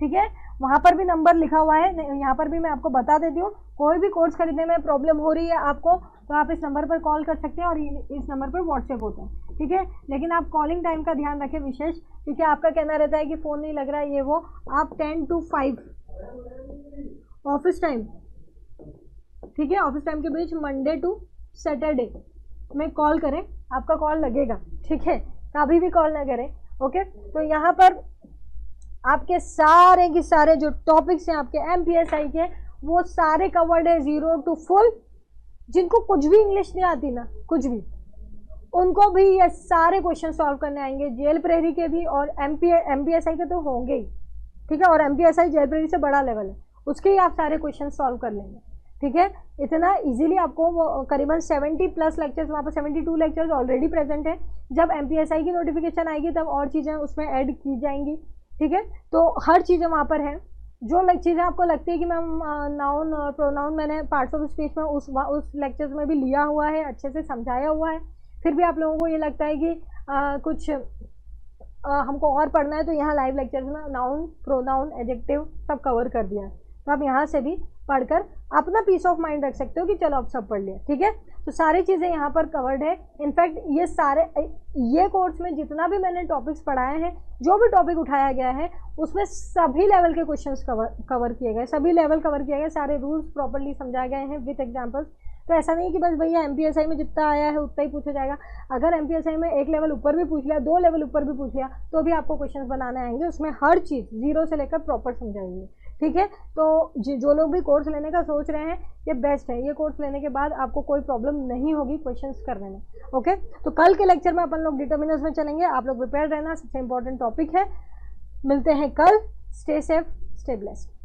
ठीक है। वहाँ पर भी नंबर लिखा हुआ है, यहाँ पर भी मैं आपको बता देती हूँ। कोई भी कोर्स खरीदने में प्रॉब्लम हो रही है आपको, तो आप इस नंबर पर कॉल कर सकते हैं, और इस नंबर पर व्हाट्सएप होता है, ठीक है। लेकिन आप कॉलिंग टाइम का ध्यान रखें विशेष, क्योंकि आपका कहना रहता है कि फ़ोन नहीं लग रहा है, ये वो। आप 10 to 5 ऑफिस टाइम, ठीक है, ऑफिस टाइम के बीच मंडे टू सैटरडे में कॉल करें, आपका कॉल लगेगा, ठीक है, कभी भी कॉल ना करें, ओके। तो यहाँ पर आपके सारे के सारे जो टॉपिक्स हैं आपके MPSI के, वो सारे कवर्ड है 0 to full। जिनको कुछ भी इंग्लिश नहीं आती ना, कुछ भी, उनको भी ये सारे क्वेश्चन सॉल्व करने आएंगे, जेल प्रेरी के भी और MPSI के तो होंगे ही, ठीक है। और MPSI जेल प्रेरी से बड़ा लेवल है, उसके ही आप सारे क्वेश्चन सॉल्व कर लेंगे, ठीक है। इतना इजीली आपको वो करीबन 70+ लेक्चर्स, वहाँ पर 72 लेक्चर्स ऑलरेडी प्रेजेंट है। जब MPSI की नोटिफिकेशन आएगी तब और चीज़ें उसमें ऐड की जाएंगी, ठीक है। तो हर चीज़ें वहाँ पर हैं। जो चीज़ें आपको लगती है कि मैम नाउन और प्रोनाउन मैंने पार्ट्स ऑफ स्पीच में उस लेक्चर्स में भी लिया हुआ है, अच्छे से समझाया हुआ है, फिर भी आप लोगों को ये लगता है कि कुछ हमको और पढ़ना है, तो यहाँ लाइव लेक्चर्स में नाउन, प्रोनाउन, एडजेक्टिव सब कवर कर दिया है। तो आप यहाँ से भी पढ़कर अपना पीस ऑफ माइंड रख सकते हो कि चलो अब सब पढ़ लिया, ठीक है। तो सारी चीज़ें यहाँ पर कवर्ड है। इनफैक्ट ये कोर्स में जितना भी मैंने टॉपिक्स पढ़ाए हैं, जो भी टॉपिक उठाया गया है, उसमें सभी लेवल के क्वेश्चंस कवर किए गए, सभी लेवल कवर किए गए, सारे रूल्स प्रॉपर्ली समझाए गए हैं विद एग्जाम्पल्स। तो ऐसा नहीं कि बस भैया MPSI में जितना आया है उतना ही पूछा जाएगा। अगर MPSI में एक लेवल ऊपर भी पूछ लिया, 2 लेवल ऊपर भी पूछ लिया, तो भी आपको क्वेश्चन बनाने आएंगे, उसमें हर चीज़ 0 से लेकर प्रॉपर समझाएंगे, ठीक है। तो जो लोग भी कोर्स लेने का सोच रहे हैं, ये बेस्ट है। ये कोर्स लेने के बाद आपको कोई प्रॉब्लम नहीं होगी क्वेश्चंस करने में, ओके। तो कल के लेक्चर में अपन लोग डिटर्मिनर्स में चलेंगे, आप लोग प्रिपेयर रहना, सबसे इंपॉर्टेंट टॉपिक है। मिलते हैं कल, स्टे सेफ, स्टे ब्लेस्ड।